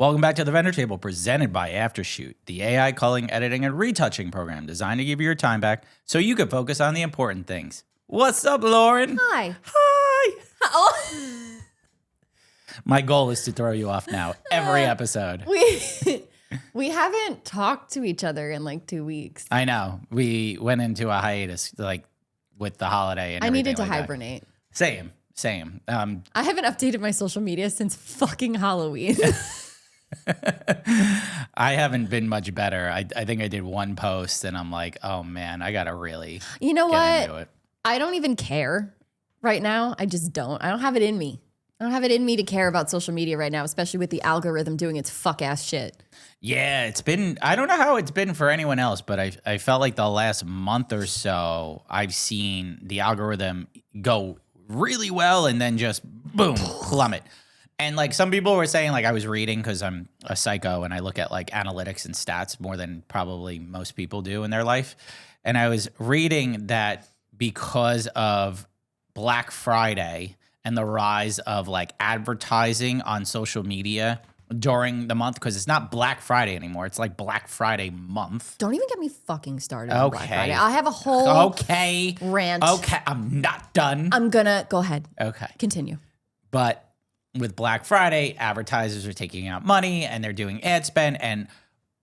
Welcome back to the Vendor Table, presented by Aftershoot, the AI culling, editing, and retouching program designed to give you your time back so you can focus on the important things. What's up, Lauren? Hi. Hi. Oh. My goal is to throw you off now every episode. We haven't talked to each other in like 2 weeks. I know. We went into a hiatus like with the holiday and I everything needed to like that. hibernate. Same. I haven't updated my social media since fucking Halloween. I haven't been much better. I think I did one post and I'm like, oh man, I gotta really You know get into what? it. I don't even care right now. I just don't. I don't have it in me. I don't have it in me to care about social media right now, especially with the algorithm doing its fuck ass shit. Yeah, it's been, I don't know how it's been for anyone else, but I felt like the last month or so, I've seen the algorithm go really well and then just boom, plummet. And like some people were saying, like I was reading because I'm a psycho and I look at like analytics and stats more than probably most people do in their life. And I was reading that because of Black Friday and the rise of like advertising on social media during the month, because it's not Black Friday anymore. It's like Black Friday month. Don't even get me fucking started on Black Okay. Friday. I have a whole rant. Okay. I'm not done. I'm gonna go ahead. Okay. Continue. But with Black Friday, advertisers are taking out money and they're doing ad spend. And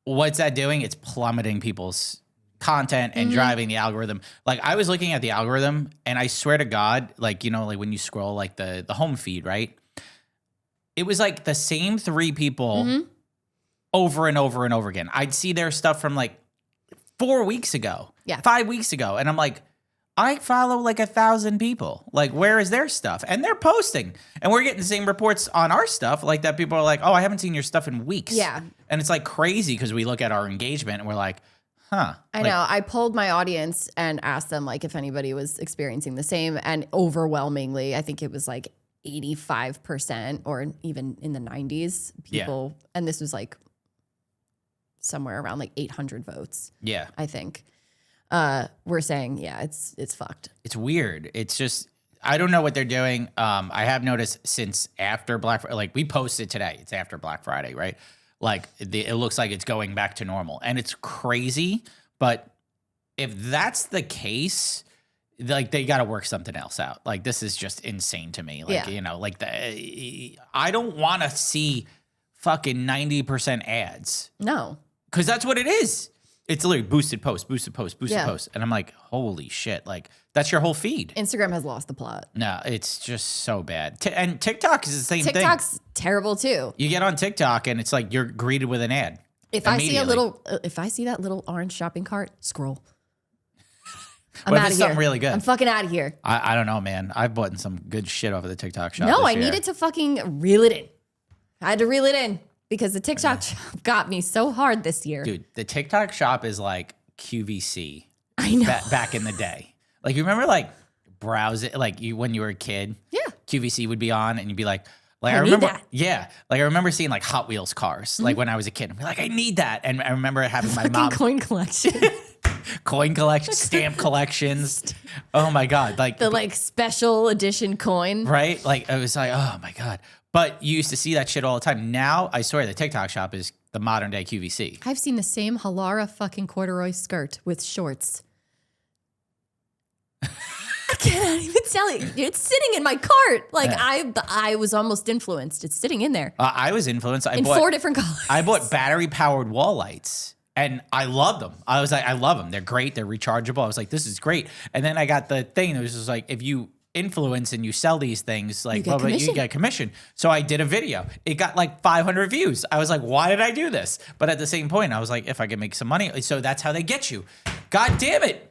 what's that doing? It's plummeting people's content and driving the algorithm. Like I was looking at the algorithm and I swear to God, like, you know, like when you scroll like the home feed, right? It was like the same three people over and over and over again. I'd see their stuff from like 4 weeks ago, 5 weeks ago. And I'm like, I follow like 1,000 people. Like, where is their stuff? And they're posting. And we're getting the same reports on our stuff. Like that people are like, oh, I haven't seen your stuff in weeks. Yeah. And it's like crazy because we look at our engagement and we're like, huh. I know. I polled my audience and asked them like if anybody was experiencing the same. And overwhelmingly, I think it was like 85% or even in the 90s people. Yeah. And this was like somewhere around like 800 votes. Yeah. I think. We're saying, yeah, it's fucked. It's weird. It's just, I don't know what they're doing. I have noticed since after Black Friday, like we posted today, it's after Black Friday, right? Like it looks like it's going back to normal and it's crazy. But if that's the case, like they got to work something else out. Like this is just insane to me. Like, you know, like I don't want to see fucking 90% ads. No. Because that's what it is. It's literally boosted post. And I'm like, holy shit. Like, that's your whole feed. Instagram has lost the plot. No, it's just so bad. And TikTok is the same thing. TikTok's terrible too. You get on TikTok and it's like you're greeted with an ad. If I see that little orange shopping cart, scroll. I'm What out if of it's here. something really good? I'm fucking out of here. I don't know, man. I've bought some good shit off of the TikTok shop. No, this I year. needed to fucking reel it in. I had to reel it in because the TikTok shop got me so hard this year. Dude, the TikTok shop is like QVC. I know. Back in the day. Like, you remember like browsing, like when you were a kid? Yeah. QVC would be on and you'd be like I remember, need that. yeah, like I remember seeing like Hot Wheels cars, like when I was a kid. I'd be like, I need that, and I remember having my mom coin collection, coin collection, stamp collections. Oh my god, like the like special edition coin, right? Like I was like, oh my god. But you used to see that shit all the time. Now I swear the TikTok shop is the modern day QVC. I've seen the same Halara fucking corduroy skirt with shorts. I cannot even tell you. It's sitting in my cart. Like I was almost influenced. It's sitting in there. I was influenced. I bought 4 different colors. I bought battery powered wall lights. And I love them. I was like, I love them. They're great. They're rechargeable. I was like, this is great. And then I got the thing that was just like, if you influence and you sell these things, like, you get commission. So I did a video. It got like 500 views. I was like, why did I do this? But at the same point, I was like, if I can make some money. So that's how they get you. God damn it.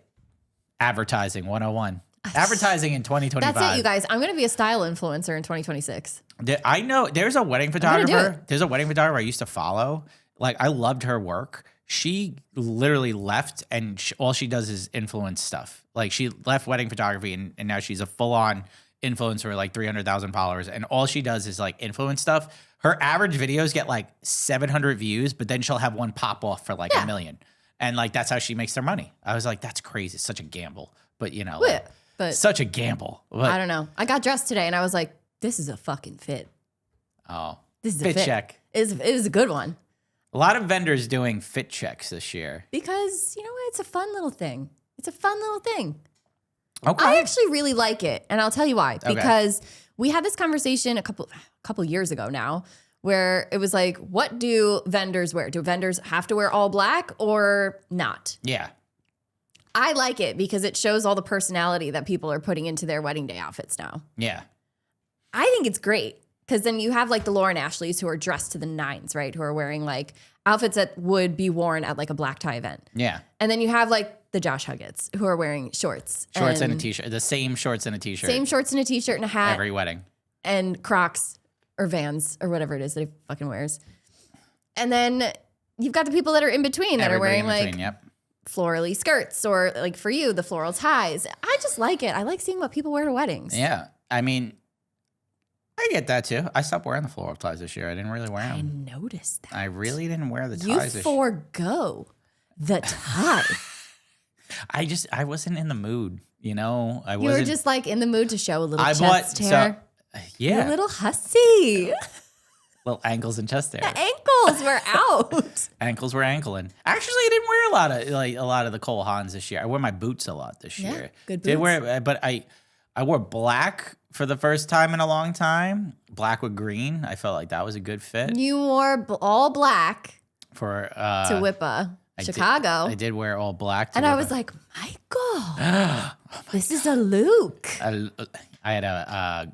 Advertising 101. Advertising in 2025. That's it, you guys. I'm going to be a style influencer in 2026. I know there's a wedding photographer. There's a wedding photographer I used to follow. Like, I loved her work. She literally left and all she does is influence stuff. Like, she left wedding photography and now she's a full-on influencer, like 300,000 followers. And all she does is like influence stuff. Her average videos get like 700 views, but then she'll have one pop off for like 1 million. And like, that's how she makes their money. I was like, that's crazy. It's such a gamble. But you know, but such a gamble. But, I don't know. I got dressed today and I was like, this is a fucking fit. Oh, This is Fit a check. It is a good one. A lot of vendors doing fit checks this year. Because, you know what? It's a fun little thing. Okay. I actually really like it. And I'll tell you why. Because we had this conversation a couple years ago now where it was like, what do vendors wear? Do vendors have to wear all black or not? Yeah. I like it because it shows all the personality that people are putting into their wedding day outfits now. Yeah. I think it's great because then you have like the Lauren Ashleys who are dressed to the nines, right? Who are wearing like outfits that would be worn at like a black tie event. Yeah. And then you have like the Josh Huggetts who are wearing shorts. And a t-shirt. The same shorts and a t-shirt. Same shorts and a t-shirt and a hat. Every wedding. And Crocs or Vans or whatever it is that he fucking wears. And then you've got the people that are in between that Everybody are wearing like yep. florally skirts or like for you, the floral ties. I just like it. I like seeing what people wear to weddings. Yeah. I mean, I get that too. I stopped wearing the floral ties this year. I didn't really wear I them. noticed that. I really didn't wear the ties You this year. forgo the tie. I wasn't in the mood, you know? I You wasn't. were just like in the mood to show a little I chest hair. yeah. You're a little hussy. Little ankles and chest hair. The ankles were out. Ankles were ankling. Actually, I didn't wear a lot of the Cole Haans this year. I wore my boots a lot this Yeah, year. good Did boots. wear, but I wore black for the first time in a long time. Black with green. I felt like that was a good fit You wore all black for to WIPA Chicago. I did wear all black. And I was like, Michael, this is a Luke. I had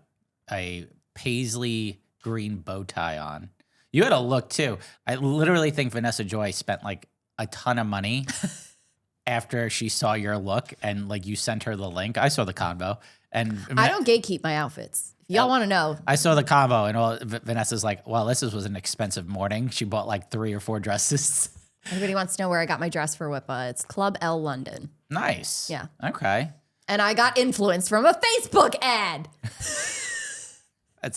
a paisley green bow tie on. You had a look too. I literally think Vanessa Joy spent like a ton of money after she saw your look and like you sent her the link. I saw the combo and I don't gatekeep my outfits. If y'all want to know. I saw the combo and Vanessa's like, well, this was an expensive morning. She bought like 3 or 4 dresses. Anybody wants to know where I got my dress for WIPA? It's Club L London. Nice. Yeah. Okay. And I got influenced from a Facebook ad. I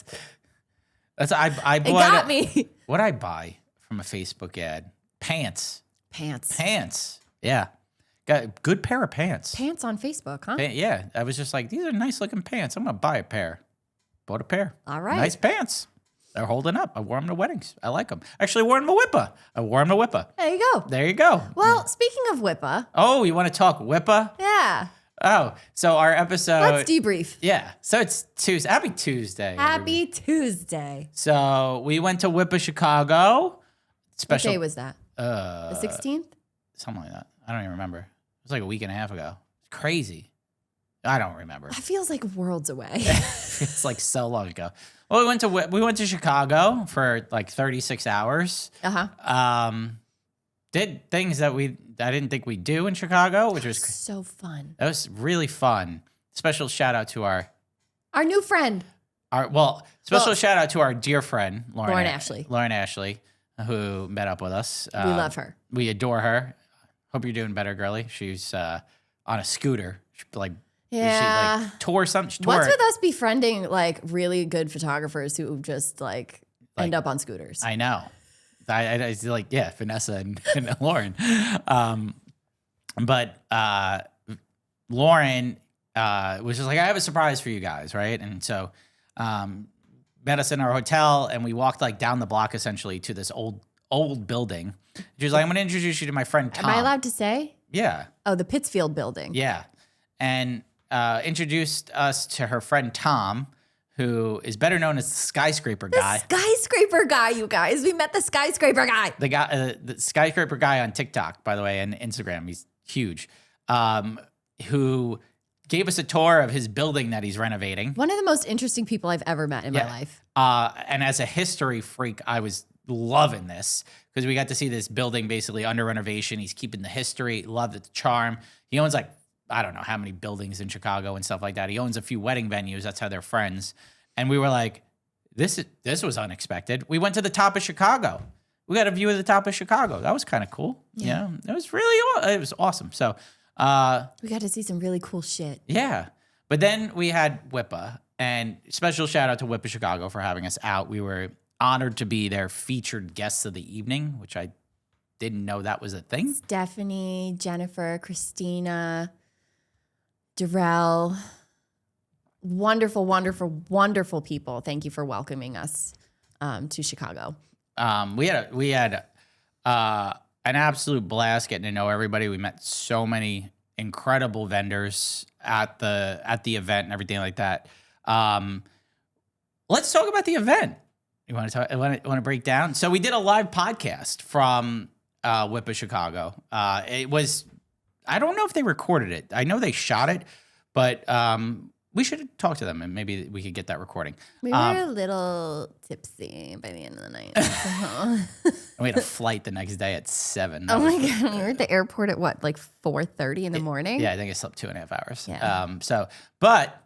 bought It got me. What'd I buy from a Facebook ad? Pants. Pants. Yeah. Got a good pair of pants. Pants on Facebook, huh? Yeah. I was just like, these are nice looking pants. I'm going to buy a pair. Bought a pair. All right. Nice pants. They're holding up. I wore them to weddings. I like them. Actually, wore them to WIPA. I wore them to WIPA. There you go. There you go. Well, speaking of WIPA. Oh, you want to talk WIPA? Yeah. Oh, so our episode. Let's debrief. Yeah. So it's Tuesday. Happy Tuesday. Happy Tuesday. So we went to WIPA Chicago. Special. What day was that? The 16th? Something like that. I don't even remember. It was like a week and a half ago. It's crazy. I don't remember. That feels like worlds away. It's like so long ago. Well, we went to Chicago for like 36 hours. Did things that I didn't think we'd do in Chicago, which was so fun. That was really fun. Special shout out to our new friend. Shout out to our dear friend Lauren Ashley. Lauren Ashley, who met up with us. We love her. We adore her. Hope you're doing better, girly. She's on a scooter. She tore something. What's with us befriending like really good photographers who just like end up on scooters? I know. I like, yeah, Vanessa and Lauren. But Lauren was just like, I have a surprise for you guys, right? And so met us in our hotel, and we walked like down the block essentially to this old building. She was like, I'm going to introduce you to my friend Tom. Am I allowed to say? Yeah. Oh, the Pittsfield building. Yeah. And introduced us to her friend Tom, who is better known as the skyscraper guy. Skyscraper guy, you guys. We met the skyscraper guy. The skyscraper guy on TikTok, by the way, and Instagram. He's huge. Who gave us a tour of his building that he's renovating. One of the most interesting people I've ever met in my life. And as a history freak, I was loving this because we got to see this building basically under renovation. He's keeping the history, loved the charm. He owns like, I don't know how many buildings in Chicago and stuff like that. He owns a few wedding venues. That's how they're friends. And we were like, this was unexpected. We went to the top of Chicago. We got a view of the top of Chicago. That was kind of cool. Yeah. It was it was awesome. So we got to see some really cool shit. Yeah. But then we had WIPA, and special shout out to WIPA Chicago for having us out. We were honored to be their featured guests of the evening, which I didn't know that was a thing. Stephanie, Jennifer, Christina, Darrell, wonderful, wonderful, wonderful people. Thank you for welcoming us. to Chicago. We had an absolute blast getting to know everybody. We met so many incredible vendors at the event and everything like that. Let's talk about the event. You want to break down? So we did a live podcast from WIPA Chicago. It was, I don't know if they recorded it. I know they shot it, but we should talk to them and maybe we could get that recording. We were a little tipsy by the end of the night. So. We had a flight the next day at 7. Oh my God. We were at the airport at what, like 4:30 in the morning? Yeah, I think I slept 2.5 hours. Yeah. But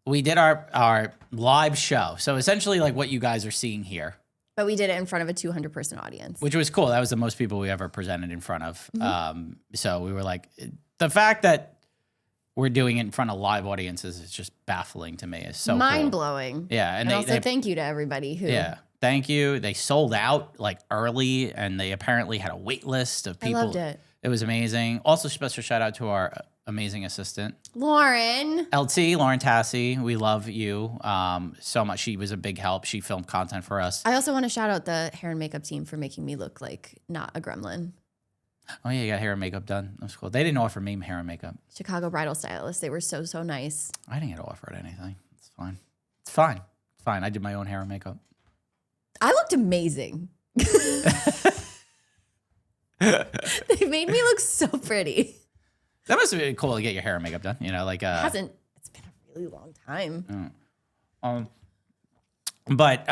we did our live show. So essentially like what you guys are seeing here. But we did it in front of a 200-person audience. Which was cool. That was the most people we ever presented in front of. So we were like, the fact that we're doing it in front of live audiences is just baffling to me. It's so mind-blowing. Cool. Yeah. And also thank you to everybody who... Yeah. Thank you. They sold out like early and they apparently had a wait list of people. I loved it. It was amazing. Also, special shout out to our amazing assistant. Lauren Tassi. We love you so much. She was a big help. She filmed content for us. I also want to shout out the hair and makeup team for making me look like not a gremlin. Oh, yeah, you got hair and makeup done. That was cool. They didn't offer me hair and makeup. Chicago Bridal stylists. They were so, so nice. I didn't get offered anything. It's fine. It's fine. It's fine. I did my own hair and makeup. I looked amazing. They made me look so pretty. That must have been cool to get your hair and makeup done. You know, like it's been a really long time. But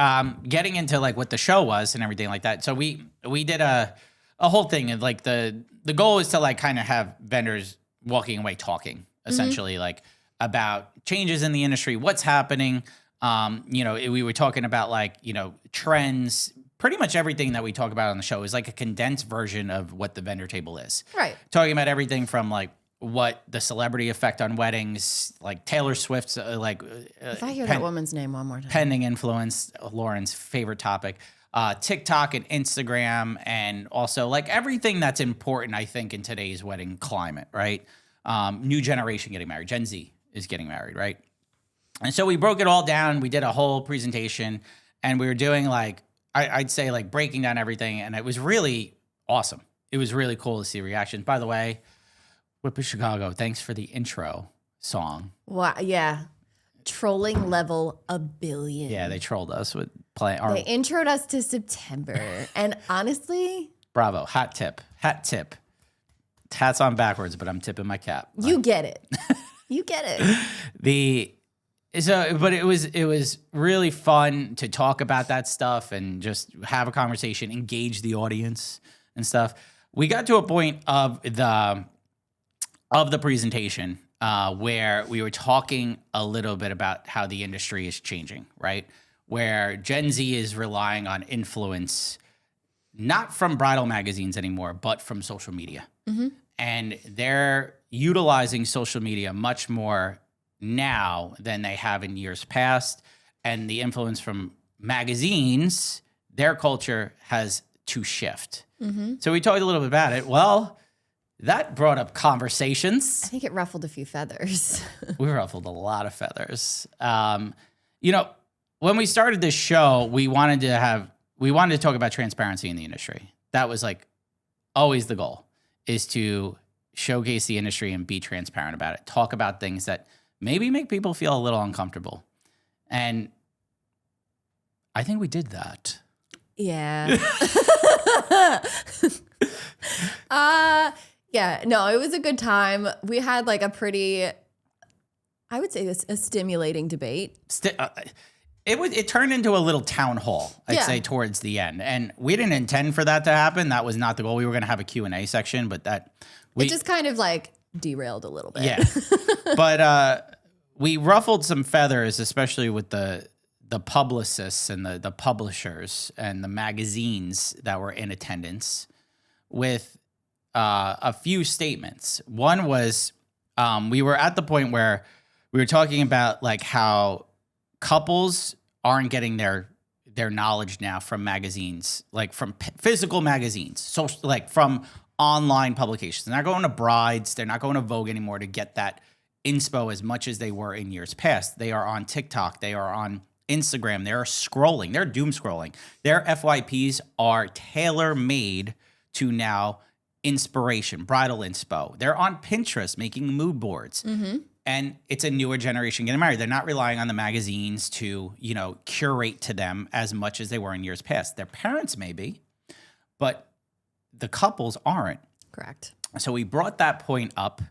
getting into like what the show was and everything like that. So we did a whole thing, and like the goal is to like kind of have vendors walking away talking essentially like about changes in the industry, what's happening. You know, we were talking about like, you know, trends. Pretty much everything that we talk about on the show is like a condensed version of what the vendor table is. Right. Talking about everything from like what the celebrity effect on weddings, like Taylor Swift's if I hear that woman's name one more time. Pending influence, Lauren's favorite topic, TikTok and Instagram, and also like everything that's important, I think, in today's wedding climate, right? New generation getting married. Gen Z is getting married, right? And so we broke it all down. We did a whole presentation and we were doing like, I'd say like breaking down everything. And it was really awesome. It was really cool to see reactions. By the way, WIPA Chicago, thanks for the intro song. Wow, yeah. Trolling level 1 billion. Yeah, they trolled us with playing. They introed us to September. And honestly. Bravo. Hat tip. Hat's on backwards, but I'm tipping my cap. You get it. You get it. But it was really fun to talk about that stuff and just have a conversation, engage the audience and stuff. We got to a point of the presentation where we were talking a little bit about how the industry is changing, right? Where Gen Z is relying on influence, not from bridal magazines anymore, but from social media. And they're utilizing social media much more now than they have in years past. And the influence from magazines, their culture has to shift. So we talked a little bit about it. Well, that brought up conversations. I think it ruffled a few feathers. We ruffled a lot of feathers. You know, when we started this show, we wanted to talk about transparency in the industry. That was like always the goal, is to showcase the industry and be transparent about it. Talk about things that maybe make people feel a little uncomfortable. And I think we did that. Yeah. Yeah, no, it was a good time. We had like a pretty, I would say a stimulating debate. It turned into a little town hall, I'd say, towards the end. And we didn't intend for that to happen. That was not the goal. We were going to have a Q&A section, but it just kind of like derailed a little bit. Yeah. But we ruffled some feathers, especially with the publicists and the publishers and the magazines that were in attendance with a few statements. One was we were at the point where we were talking about like how couples aren't getting their knowledge now from magazines, like from physical magazines, so like from online publications. They're not going to Brides, they're not going to Vogue anymore to get that inspo as much as they were in years past. They are on TikTok, they are on Instagram, they're scrolling, they're doom scrolling. Their FYPs are tailor made to now inspiration, bridal inspo. They're on Pinterest making mood boards. And it's a newer generation getting married. They're not relying on the magazines to, curate to them as much as they were in years past. Their parents may be, but the couples aren't. Correct. So we brought that point up,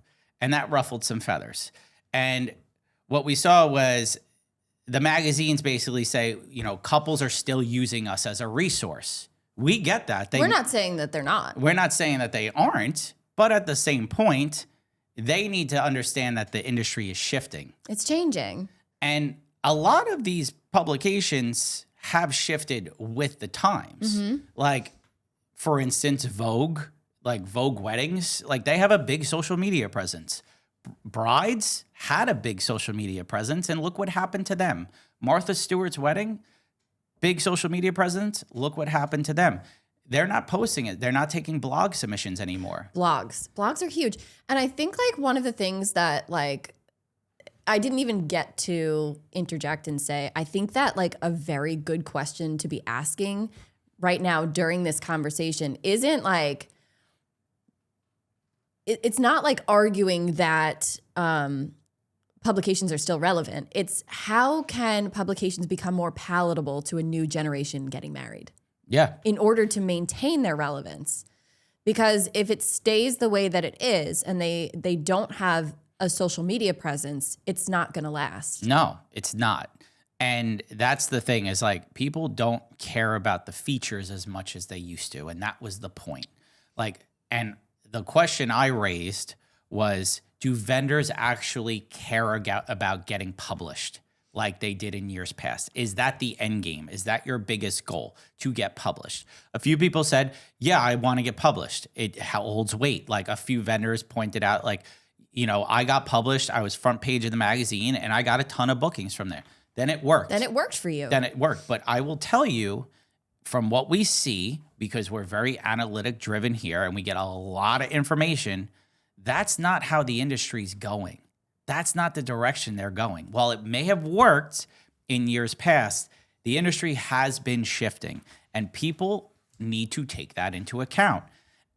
and that ruffled some feathers. And what we saw was the magazines basically say, couples are still using us as a resource. We get that. We're not saying that they're not. We're not saying that they aren't, but at the same point, they need to understand that the industry is shifting. It's changing. And a lot of these publications have shifted with the times. Like, for instance, Vogue, like Vogue Weddings, like they have a big social media presence. Brides had a big social media presence, and look what happened to them. Martha Stewart's wedding, big social media presence, look what happened to them. They're not posting it. They're not taking blog submissions anymore. Blogs are huge. And I think like one of the things that like I didn't even get to interject and say, I think that like a very good question to be asking right now during this conversation isn't like, it's not like arguing that publications are still relevant. It's how can publications become more palatable to a new generation getting married? Yeah. In order to maintain their relevance. Because if it stays the way that it is and they don't have a social media presence, it's not going to last. No, it's not. And that's the thing is like people don't care about the features as much as they used to. And that was the point. Like, and the question I raised was, do vendors actually care about getting published like they did in years past? Is that the end game? Is that your biggest goal, to get published? A few people said, yeah, I want to get published. It holds weight. Like a few vendors pointed out, like, I got published. I was front page of the magazine and I got a ton of bookings from there. Then it worked. Then it worked for you. Then it worked. But I will tell you from what we see, because we're very analytic driven here and we get a lot of information, that's not how the industry's going. That's not the direction they're going. While it may have worked in years past, the industry has been shifting and people need to take that into account.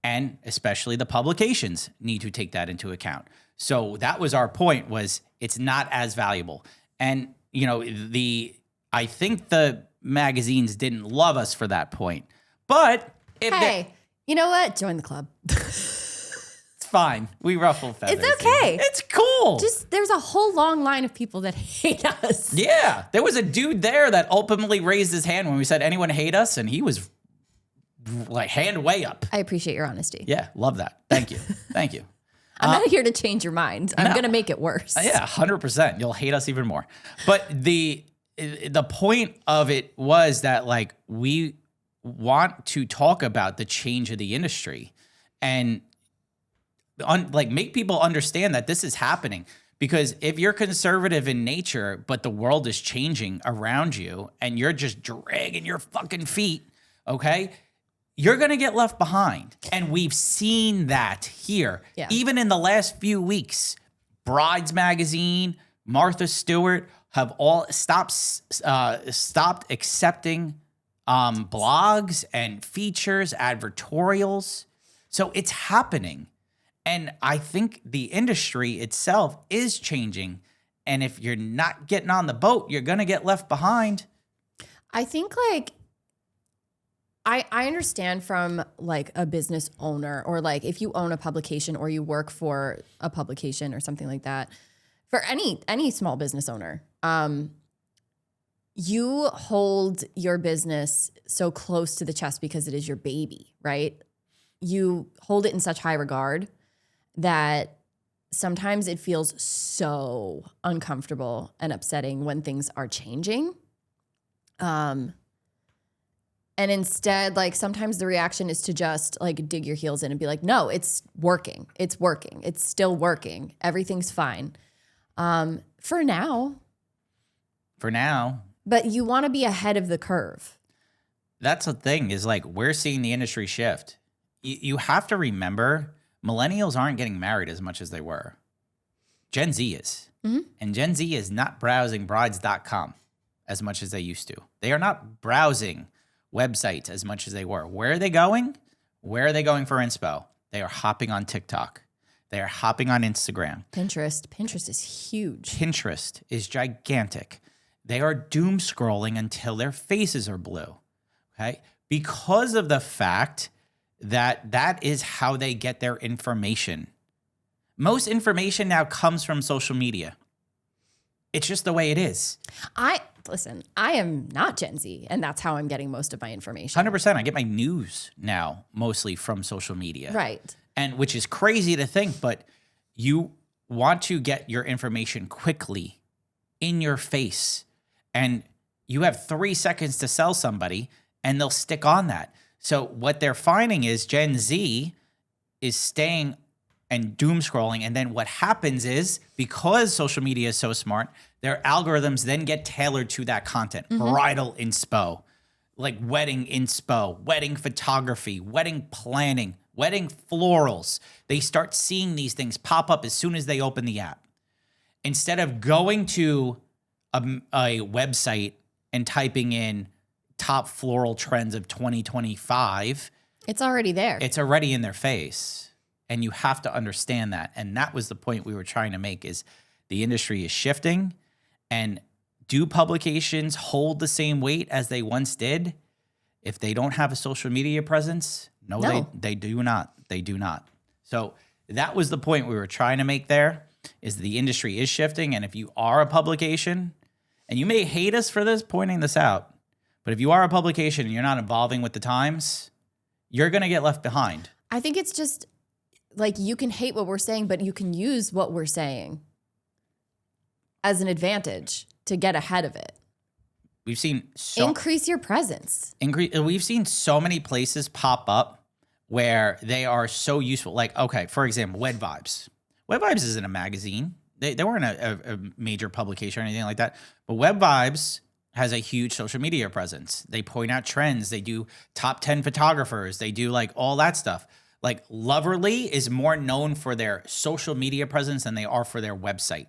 And especially the publications need to take that into account. So that was our point, was it's not as valuable. And, I think the magazines didn't love us for that point. But hey, you know what? Join the club. It's fine. We ruffle feathers. It's okay. It's cool. Just there's a whole long line of people that hate us. Yeah. There was a dude there that ultimately raised his hand when we said, anyone hate us? And he was like hand way up. I appreciate your honesty. Yeah. Love that. Thank you. Thank you. I'm not here to change your mind. I'm going to make it worse. Yeah, 100%. You'll hate us even more. But the point of it was that like we want to talk about the change of the industry and make people understand that this is happening. Because if you're conservative in nature, but the world is changing around you and you're just dragging your fucking feet, okay, you're going to get left behind. And we've seen that here. Yeah. Even in the last few weeks, Brides Magazine, Martha Stewart have all stopped accepting blogs and features, advertorials. So it's happening. And I think the industry itself is changing. And if you're not getting on the boat, you're going to get left behind. I think like I understand from like a business owner, or like if you own a publication or you work for a publication or something like that, for any small business owner, you hold your business so close to the chest because it is your baby, right? You hold it in such high regard that sometimes it feels so uncomfortable and upsetting when things are changing. And instead, like sometimes the reaction is to just like dig your heels in and be like, no, it's working. It's working. It's still working. Everything's fine. For now. But you want to be ahead of the curve. That's the thing is like we're seeing the industry shift. You have to remember millennials aren't getting married as much as they were. Gen Z is. Mm-hmm. And Gen Z is not browsing brides.com as much as they used to. They are not browsing websites as much as they were. Where are they going? Where are they going for inspo? They are hopping on TikTok. They are hopping on Instagram. Pinterest is huge. Pinterest is gigantic. They are doom scrolling until their faces are blue. Okay? Because of the fact that that is how they get their information. Most information now comes from social media. It's just the way it is. Listen, I am not Gen Z, and that's how I'm getting most of my information. 100%. I get my news now mostly from social media. Right. And which is crazy to think, but you want to get your information quickly in your face. And you have 3 seconds to sell somebody, and they'll stick on that. So what they're finding is Gen Z is staying and doom scrolling. And then what happens is, because social media is so smart, their algorithms then get tailored to that content. Bridal inspo, like wedding inspo, wedding photography, wedding planning, wedding florals. They start seeing these things pop up as soon as they open the app. Instead of going to a website and typing in top floral trends of 2025, it's already there. It's already in their face. And you have to understand that. And that was the point we were trying to make, is the industry is shifting. And do publications hold the same weight as they once did if they don't have a social media presence? No. They do not. They do not. So that was the point we were trying to make there, is the industry is shifting. And if you are a publication, and you may hate us for this, pointing this out, but if you are a publication and you're not evolving with the times, you're going to get left behind. I think it's just, like, you can hate what we're saying, but you can use what we're saying as an advantage to get ahead of it. We've seen increase your presence. We've seen so many places pop up where they are so useful. Like, okay, for example, Wed Vibes. Wed Vibes isn't a magazine. They weren't a major publication or anything like that. But Wed Vibes has a huge social media presence. They point out trends. They do top 10 photographers. They do like all that stuff. Like Loverly is more known for their social media presence than they are for their website,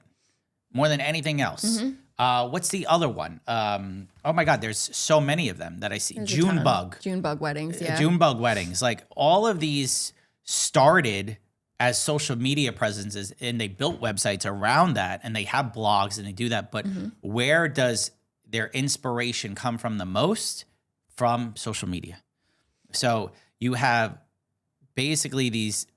more than anything else. What's the other one? Oh my God, there's so many of them that I see. Junebug weddings, yeah. Junebug weddings. Like all of these started as social media presences, and they built websites around that, and they have blogs and they do that. But where does their inspiration come from the most? From social media. So you have basically these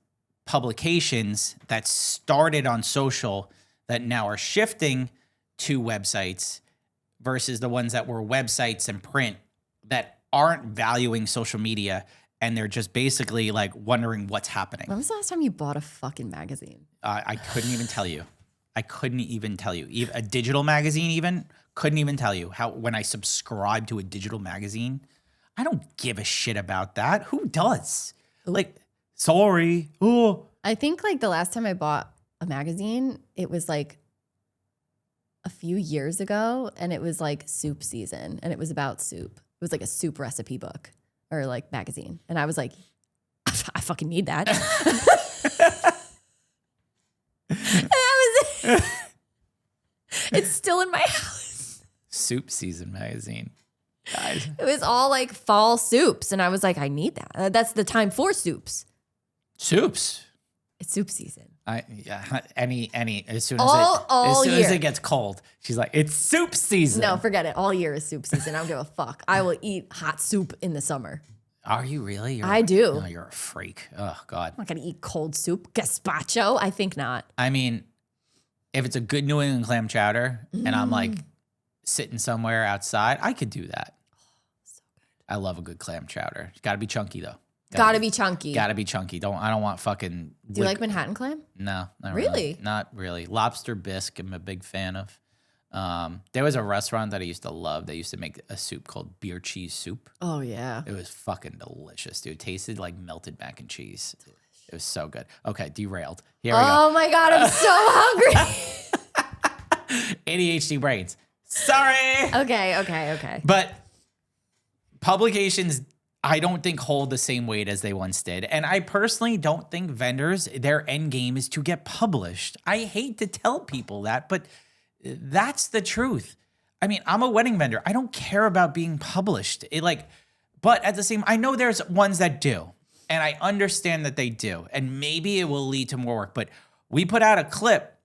publications that started on social that now are shifting to websites, versus the ones that were websites and print that aren't valuing social media, and they're just basically like wondering what's happening. When was the last time you bought a fucking magazine? I couldn't even tell you. A digital magazine even couldn't even tell you how, when I subscribe to a digital magazine, I don't give a shit about that. Who does? Like, sorry. Oh. I think like the last time I bought a magazine, it was like a few years ago, and it was like soup season, and it was about soup. It was like a soup recipe book or like magazine. And I was like, I fucking need that. And that was it. It's still in my house. Soup season magazine. Guys. It was all like fall soups. And I was like, I need that. That's the time for soups. Soups. It's soup season. Any as soon as it gets cold, she's like, it's soup season. No, forget it. All year is soup season. I don't give a fuck. I will eat hot soup in the summer. Are you really? I do. No, you're a freak. Oh God. I'm not gonna eat cold soup. Gazpacho? I think not. I mean, if it's a good New England clam chowder and I'm like sitting somewhere outside, I could do that. So good. I love a good clam chowder. It's gotta be chunky though. Gotta be chunky. Gotta be chunky. I don't want fucking. Do you like Manhattan clam? No, not really. Not really. Lobster bisque, I'm a big fan of. There was a restaurant that I used to love. They used to make a soup called beer cheese soup. Oh yeah. It was fucking delicious, dude. It tasted like melted mac and cheese. It was so good. Okay, derailed. Here we go. Oh my God, I'm so hungry. ADHD brains. Sorry. Okay. But publications, I don't think hold the same weight as they once did. And I personally don't think vendors, their end game is to get published. I hate to tell people that, but that's the truth. I mean, I'm a wedding vendor. I don't care about being published. But at the same, I know there's ones that do, and I understand that they do, and maybe it will lead to more work. But we put out a clip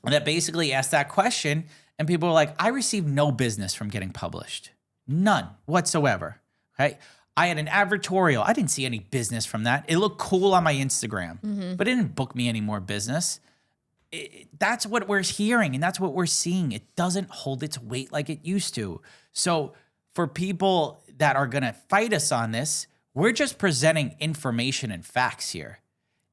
that basically asked that question, and people were like, I received no business from getting published. None whatsoever. Okay. I had an advertorial. I didn't see any business from that. It looked cool on my Instagram, but it didn't book me any more business. That's what we're hearing, and that's what we're seeing. It doesn't hold its weight like it used to. So for people that are going to fight us on this, we're just presenting information and facts here.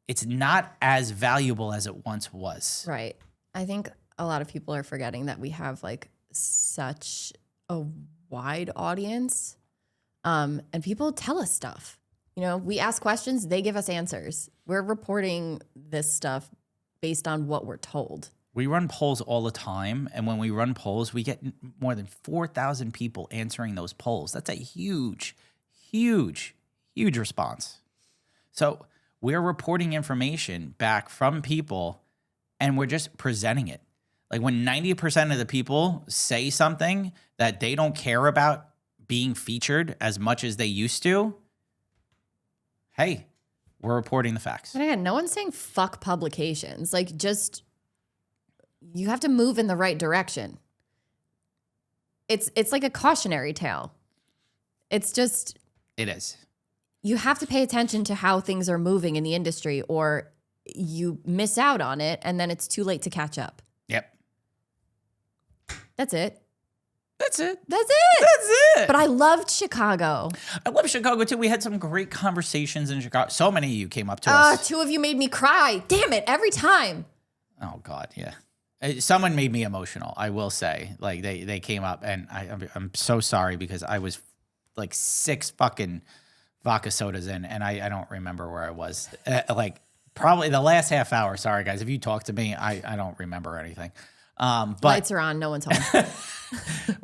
It's not as valuable as it once was. Right. I think a lot of people are forgetting that we have like such a wide audience, and people tell us stuff. You know, we ask questions, they give us answers. We're reporting this stuff based on what we're told. We run polls all the time, and when we run polls, we get more than 4,000 people answering those polls. That's a huge, huge, huge response. So we're reporting information back from people, and we're just presenting it. Like when 90% of the people say something that they don't care about being featured as much as they used to, hey, we're reporting the facts. But again, no one's saying fuck publications. Like, just, you have to move in the right direction. It's like a cautionary tale. It's just... It is. You have to pay attention to how things are moving in the industry, or you miss out on it, and then it's too late to catch up. Yep. That's it. That's it. That's it. That's it. But I loved Chicago. I love Chicago too. We had some great conversations in Chicago. So many of you came up to us. Two of you made me cry. Damn it, every time. Oh God, yeah. Someone made me emotional, I will say. Like they came up, and I'm so sorry because I was like 6 fucking vodka sodas in, and I don't remember where I was. Like probably the last half hour. Sorry guys, if you talk to me, I don't remember anything. But Lights are on. No one's home.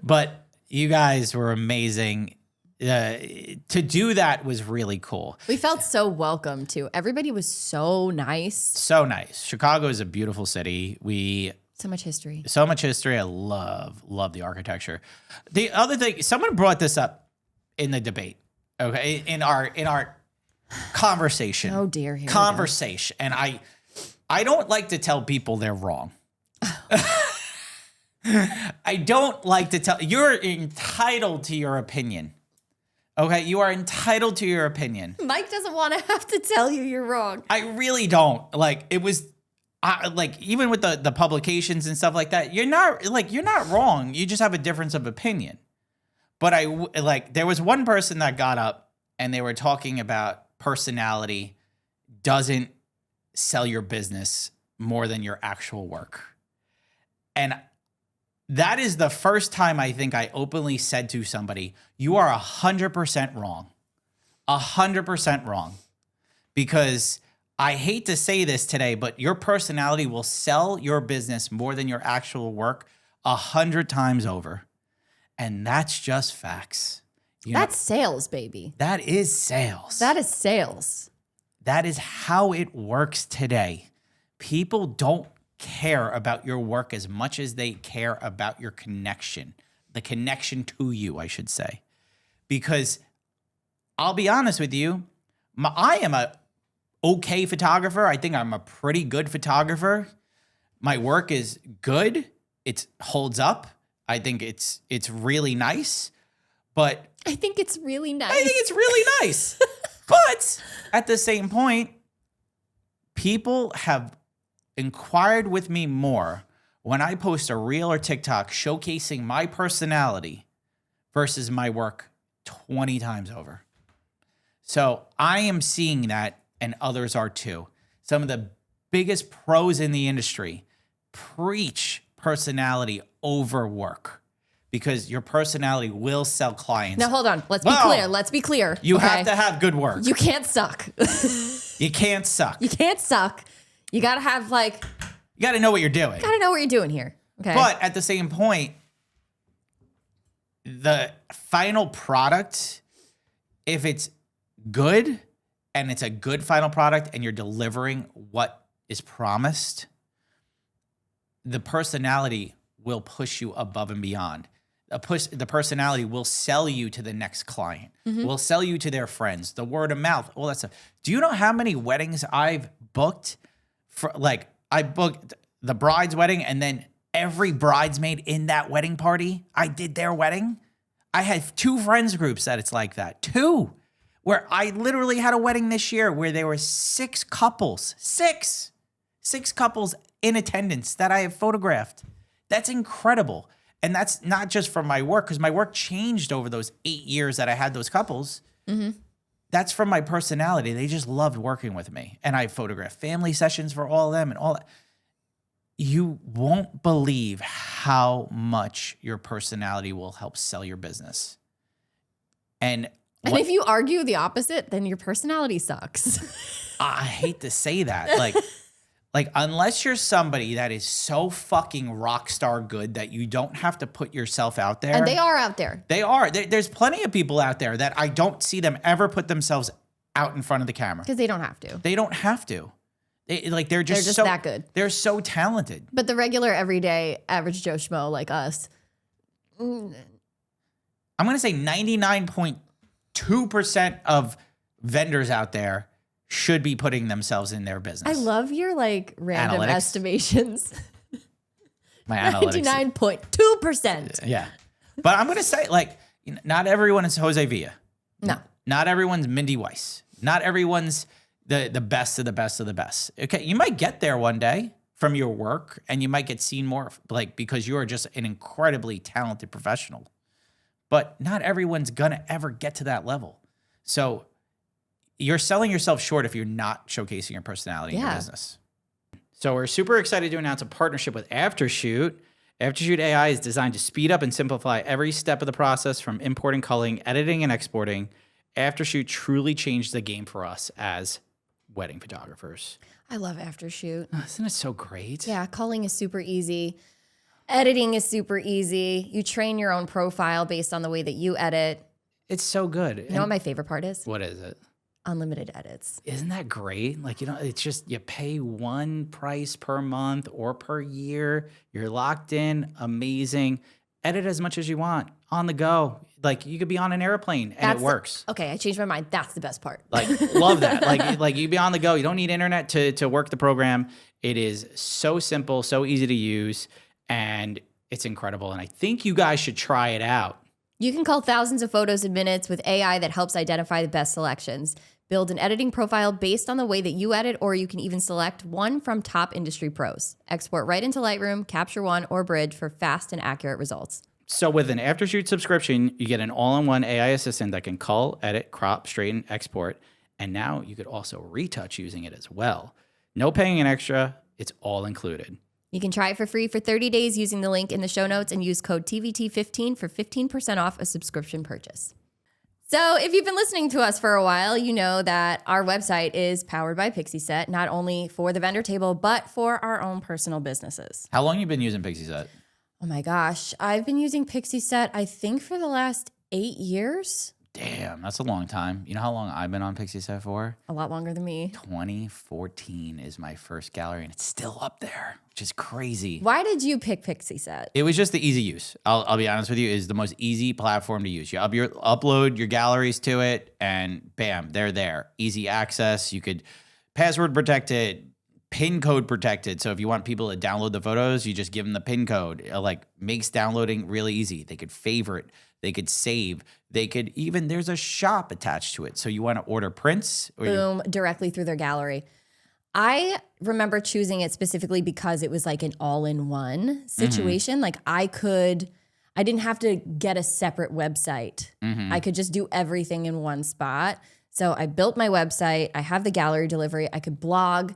But you guys were amazing. To do that was really cool. We felt so welcome too. Everybody was so nice. So nice. Chicago is a beautiful city. So much history. So much history. I love the architecture. The other thing, someone brought this up in the debate. Okay, in our conversation. Oh dear, here conversation. And I don't like to tell people they're wrong. I don't like to tell. You're entitled to your opinion. Okay, you are entitled to your opinion. Mike doesn't want to have to tell you you're wrong. I really don't. Like it was, like even with the publications and stuff like that, you're not wrong. You just have a difference of opinion. But there was one person that got up and they were talking about personality doesn't sell your business more than your actual work. And that is the first time I think I openly said to somebody, you are 100% wrong. 100% wrong. Because I hate to say this today, but your personality will sell your business more than your actual work 100 times over. And that's just facts. That's sales, baby. That is sales. That is sales. That is how it works today. People don't care about your work as much as they care about your connection, the connection to you, I should say. Because I'll be honest with you, I am a okay photographer. I think I'm a pretty good photographer. My work is good. It holds up. I think it's really nice, but I think it's really nice. I think it's really nice. But at the same point, people have inquired with me more when I post a reel or TikTok showcasing my personality versus my work 20 times over. So I am seeing that, and others are too. Some of the biggest pros in the industry preach personality over work because your personality will sell clients. Now, hold on. Let's be clear. Let's be clear. You have to have good work. You can't suck. You can't suck. You can't suck. You got to have you got to know what you're doing. Got to know what you're doing here. Okay. But at the same point, the final product, if it's good and it's a good final product and you're delivering what is promised, the personality will push you above and beyond. the personality will sell you to the next client, will sell you to their friends, the word of mouth, all that stuff. Do you know how many weddings I've booked for? Like, I booked the bride's wedding, and then every bridesmaid in that wedding party, I did their wedding. I had 2 friends groups that it's like that. 2, where I literally had a wedding this year where there were 6 couples, 6 couples in attendance that I have photographed. That's incredible. And that's not just from my work, because my work changed over those 8 years that I had those couples. That's from my personality. They just loved working with me. And I photographed family sessions for all of them and all that. You won't believe how much your personality will help sell your business. And if you argue the opposite, then your personality sucks. I hate to say that. Like, unless you're somebody that is so fucking rock star good that you don't have to put yourself out there. And they are out there. They are. There's plenty of people out there that I don't see them ever put themselves out in front of the camera. Because they don't have to. They don't have to. They're just so that good. They're so talented. But the regular, everyday, average Joe Schmo like us. I'm going to say 99.2% of vendors out there should be putting themselves in their business. I love your like random Analytics. estimations. My analytics. 99.2%. Yeah. But I'm going to say, like, not everyone is Jose Villa. No. Not everyone's Mindy Weiss. Not everyone's the best of the best of the best. Okay, you might get there one day from your work, and you might get seen more, like, because you are just an incredibly talented professional. But not everyone's going to ever get to that level. So you're selling yourself short if you're not showcasing your personality in your business. So we're super excited to announce a partnership with Aftershoot. Aftershoot AI is designed to speed up and simplify every step of the process, from importing, culling, editing, and exporting. Aftershoot truly changed the game for us as wedding photographers. I love Aftershoot. Isn't it so great? Yeah, culling is super easy. Editing is super easy. You train your own profile based on the way that you edit. It's so good. You know what my favorite part is? What is it? Unlimited edits. Isn't that great? Like, it's just, you pay one price per month or per year. You're locked in. Amazing. Edit as much as you want on the go. Like, you could be on an airplane and it works. Okay, I changed my mind. That's the best part. Like, love that. Like you be on the go. You don't need internet to work the program. It is so simple, so easy to use, and it's incredible. And I think you guys should try it out. You can cull thousands of photos in minutes with AI that helps identify the best selections. Build an editing profile based on the way that you edit, or you can even select one from top industry pros. Export right into Lightroom, Capture One, or Bridge for fast and accurate results. So with an Aftershoot subscription, you get an all-in-one AI assistant that can cull, edit, crop, straighten, export, and now you could also retouch using it as well. No paying an extra, it's all included. You can try it for free for 30 days using the link in the show notes and use code TVT15 for 15% off a subscription purchase. So if you've been listening to us for a while, you know that our website is powered by PixieSet, not only for the vendor table, but for our own personal businesses. How long have you been using PixieSet? Oh my gosh. I've been using PixieSet, I think, for the last 8 years. Damn, that's a long time. You know how long I've been on PixieSet for? A lot longer than me. 2014 is my first gallery, and it's still up there, which is crazy. Why did you pick PixieSet? It was just the easy use. I'll be honest with you, is the most easy platform to use. You upload your galleries to it, and bam, they're there. Easy access. You could password protect it, pin code protected. So if you want people to download the photos, you just give them the pin code. It like makes downloading really easy. They could favorite, they could save, they could even, there's a shop attached to it. So you want to order prints? Boom, directly through their gallery. I remember choosing it specifically because it was like an all-in-one situation. Like I didn't have to get a separate website. I could just do everything in one spot. So I built my website. I have the gallery delivery. I could blog.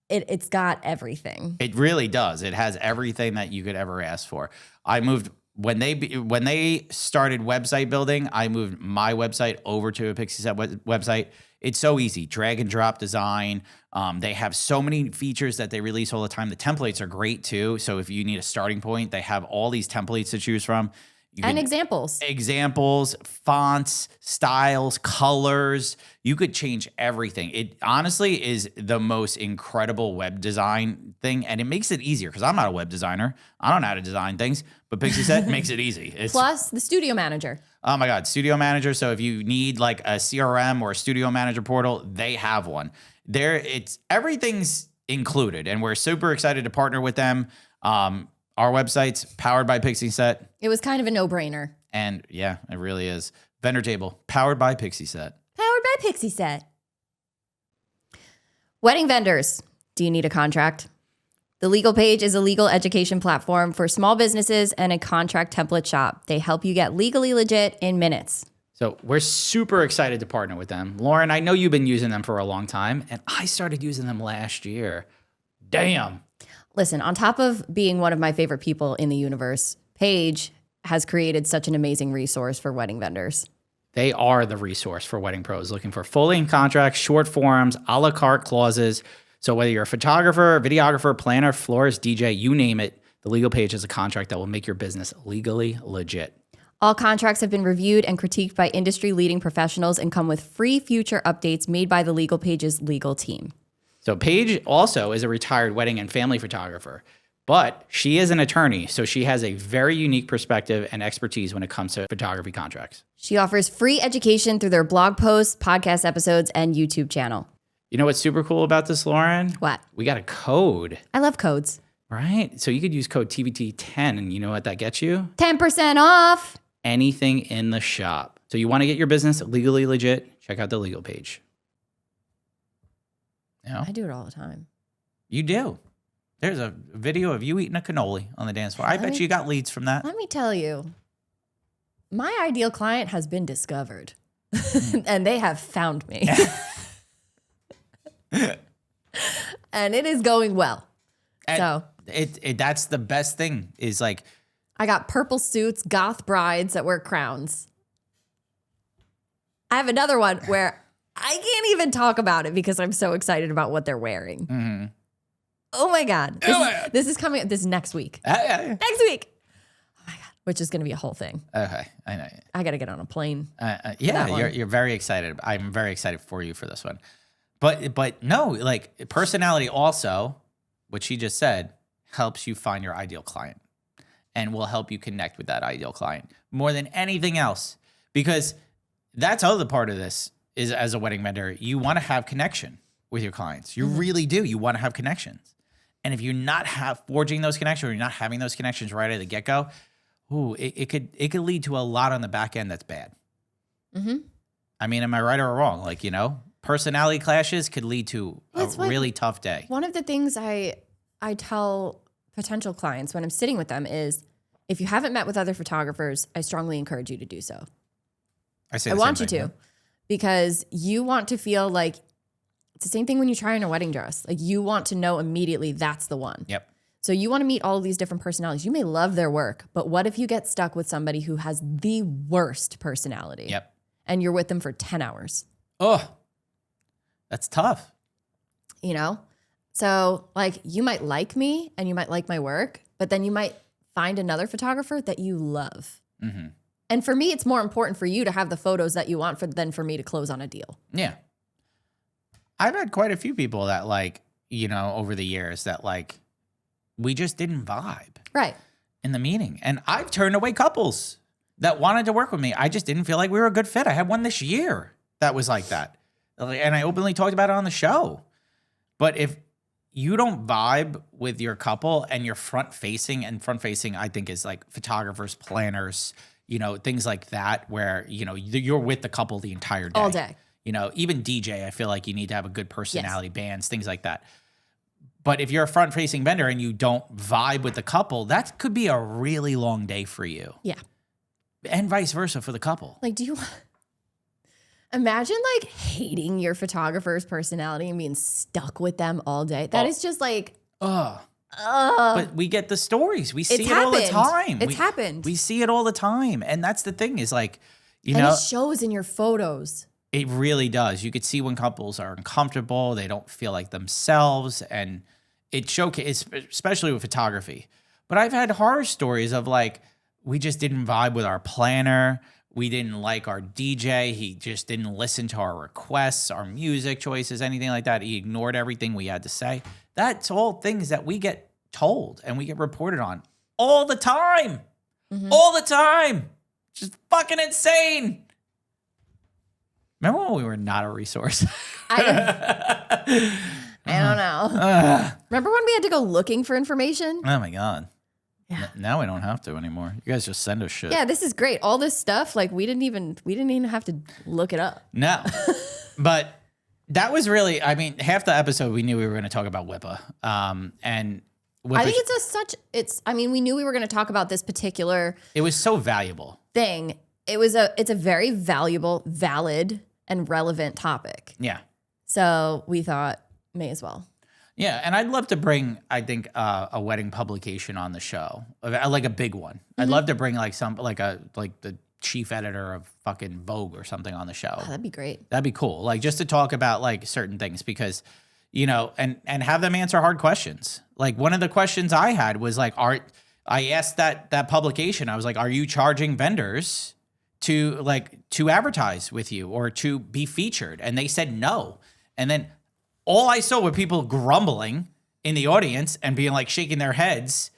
It's got everything. It really does. It has everything that you could ever ask for. I moved when they started website building. I moved my website over to a PixieSet website. It's so easy, drag and drop design. They have so many features that they release all the time. The templates are great too. So if you need a starting point, they have all these templates to choose from. And examples, fonts, styles, colors. You could change everything. It honestly is the most incredible web design thing, and it makes it easier because I'm not a web designer. I don't know how to design things, but Pixie Set makes it easy. Plus the studio manager. Oh my God, Studio Manager. So if you need like a CRM or a Studio Manager portal, they have one. Everything's included, and we're super excited to partner with them. Our website's powered by Pixie Set. It was kind of a no-brainer. And yeah, it really is. Vendor table, powered by Pixie Set. Powered by Pixie Set. Wedding vendors. Do you need a contract? The Legal Paige is a legal education platform for small businesses and a contract template shop. They help you get legally legit in minutes. So we're super excited to partner with them. Lauren, I know you've been using them for a long time, and I started using them last year. Damn. Listen, on top of being one of my favorite people in the universe, Paige has created such an amazing resource for wedding vendors. They are the resource for wedding pros looking for full length contracts, short forms, a la carte clauses. So whether you're a photographer, videographer, planner, florist, DJ, you name it, the Legal Paige is a contract that will make your business legally legit. All contracts have been reviewed and critiqued by industry-leading professionals and come with free future updates made by the Legal Paige's legal team. So Paige also is a retired wedding and family photographer, but she is an attorney, so she has a very unique perspective and expertise when it comes to photography contracts. She offers free education through their blog posts, podcast episodes, and YouTube channel. You know what's super cool about this, Lauren? What? We got a code. I love codes. Right? So you could use code TVT10, and you know what that gets you? 10% off. Anything in the shop. So you want to get your business legally legit, check out the Legal Paige. You know? I do it all the time. You do. There's a video of you eating a cannoli on the dance floor. I bet you got leads from that. Let me tell you, my ideal client has been discovered, and they have found me. And it is going well. And so that's the best thing is like, I got purple suits, goth brides that wear crowns. I have another one where I can't even talk about it because I'm so excited about what they're wearing. mm-hmm. Oh my God. This is coming. This is next week. Next week. Oh my God. Which is going to be a whole thing. Okay. I know. I got to get on a plane. Yeah, you're very excited. I'm very excited for you for this one. But no, like personality also, what she just said, helps you find your ideal client and will help you connect with that ideal client more than anything else. Because that's the other part of this is as a wedding vendor, you want to have connection with your clients. You really do. You want to have connections. And if you're not forging those connections or you're not having those connections right at the get-go, it could lead to a lot on the back end that's bad. Mm-hmm. I mean, am I right or wrong? Like, personality clashes could lead to a really tough day. One of the things I tell potential clients when I'm sitting with them is, if you haven't met with other photographers, I strongly encourage you to do so. I want you to, because you want to feel like it's the same thing when you try on a wedding dress. Like, you want to know immediately that's the one. Yep. So you want to meet all of these different personalities. You may love their work, but what if you get stuck with somebody who has the worst personality? Yep. And you're with them for 10 hours. Oh, that's tough. So like, you might like me and you might like my work, but then you might find another photographer that you love. Mm-hmm. And for me, it's more important for you to have the photos that you want than for me to close on a deal. Yeah. I've had quite a few people that over the years that we just didn't vibe. Right. In the meeting. And I've turned away couples that wanted to work with me. I just didn't feel like we were a good fit. I had one this year that was like that. And I openly talked about it on the show. But if you don't vibe with your couple and you're front facing, I think is like photographers, planners, things like that, where, you're with the couple the entire day. All day. Even DJ, I feel like you need to have a good personality, bands, things like that. But if you're a front facing vendor and you don't vibe with the couple, that could be a really long day for you. Yeah. And vice versa for the couple. Like, imagine hating your photographer's personality and being stuck with them all day. That is just like, but we get the stories. We see it all the time. It's happened. We see it all the time. And that's the thing is it shows in your photos. It really does. You could see when couples are uncomfortable, they don't feel like themselves, and it showcases, especially with photography. But I've had horror stories of we just didn't vibe with our planner. We didn't like our DJ. He just didn't listen to our requests, our music choices, anything like that. He ignored everything we had to say. That's all things that we get told and we get reported on all the time. All the time. Just fucking insane. Remember when we were not a resource? I don't know. Remember when we had to go looking for information? Oh my God. Yeah. Now we don't have to anymore. You guys just send us shit. Yeah, this is great. All this stuff, like we didn't even have to look it up. No. But that was really, I mean, half the episode we knew we were going to talk about WIPA. And WIPA, I think I mean, we knew we were going to talk about this particular it was so valuable. thing. It's a very valuable, valid, and relevant topic. Yeah. So we thought, may as well. Yeah, and I'd love to bring, I think, a wedding publication on the show, like a big one. I'd love to bring like the chief editor of fucking Vogue or something on the show. Oh, that'd be great. That'd be cool, like just to talk about like certain things because, you know, and have them answer hard questions. Like one of the questions I had was like, I asked that publication, I was like, are you charging vendors to advertise with you or to be featured? And they said no, and then all I saw were people grumbling in the audience and being like shaking their heads.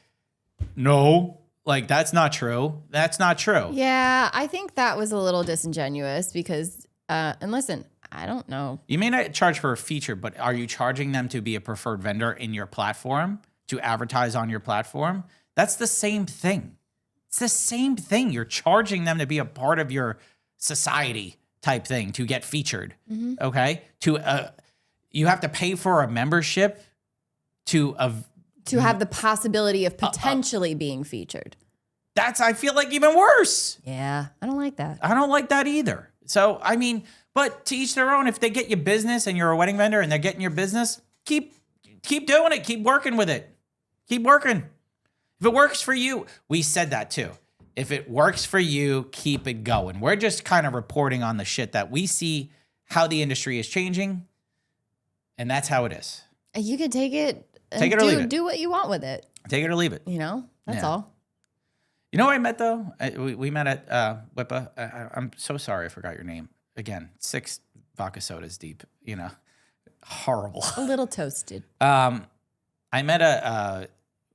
No, like that's not true. That's not true. Yeah, I think that was a little disingenuous because, and listen, I don't know. You may not charge for a feature, but are you charging them to be a preferred vendor in your platform, to advertise on your platform? That's the same thing. It's the same thing. You're charging them to be a part of your society type thing, to get featured. Okay? You have to pay for a membership to have the possibility of potentially being featured. That's, I feel like, even worse. Yeah, I don't like that. I don't like that either. So, I mean, but to each their own. If they get you business and you're a wedding vendor and they're getting your business, keep doing it. Keep working with it. Keep working. If it works for you, we said that too. If it works for you, keep it going. We're just kind of reporting on the shit that we see, how the industry is changing. And that's how it is. You can take it and Take it or leave it. do what you want with it. Take it or leave it. You know, that's Yeah. all. You know who I met, though? We met at WIPA. I'm so sorry I forgot your name. Again, 6 vodka sodas deep. You know, horrible. A little toasted. I met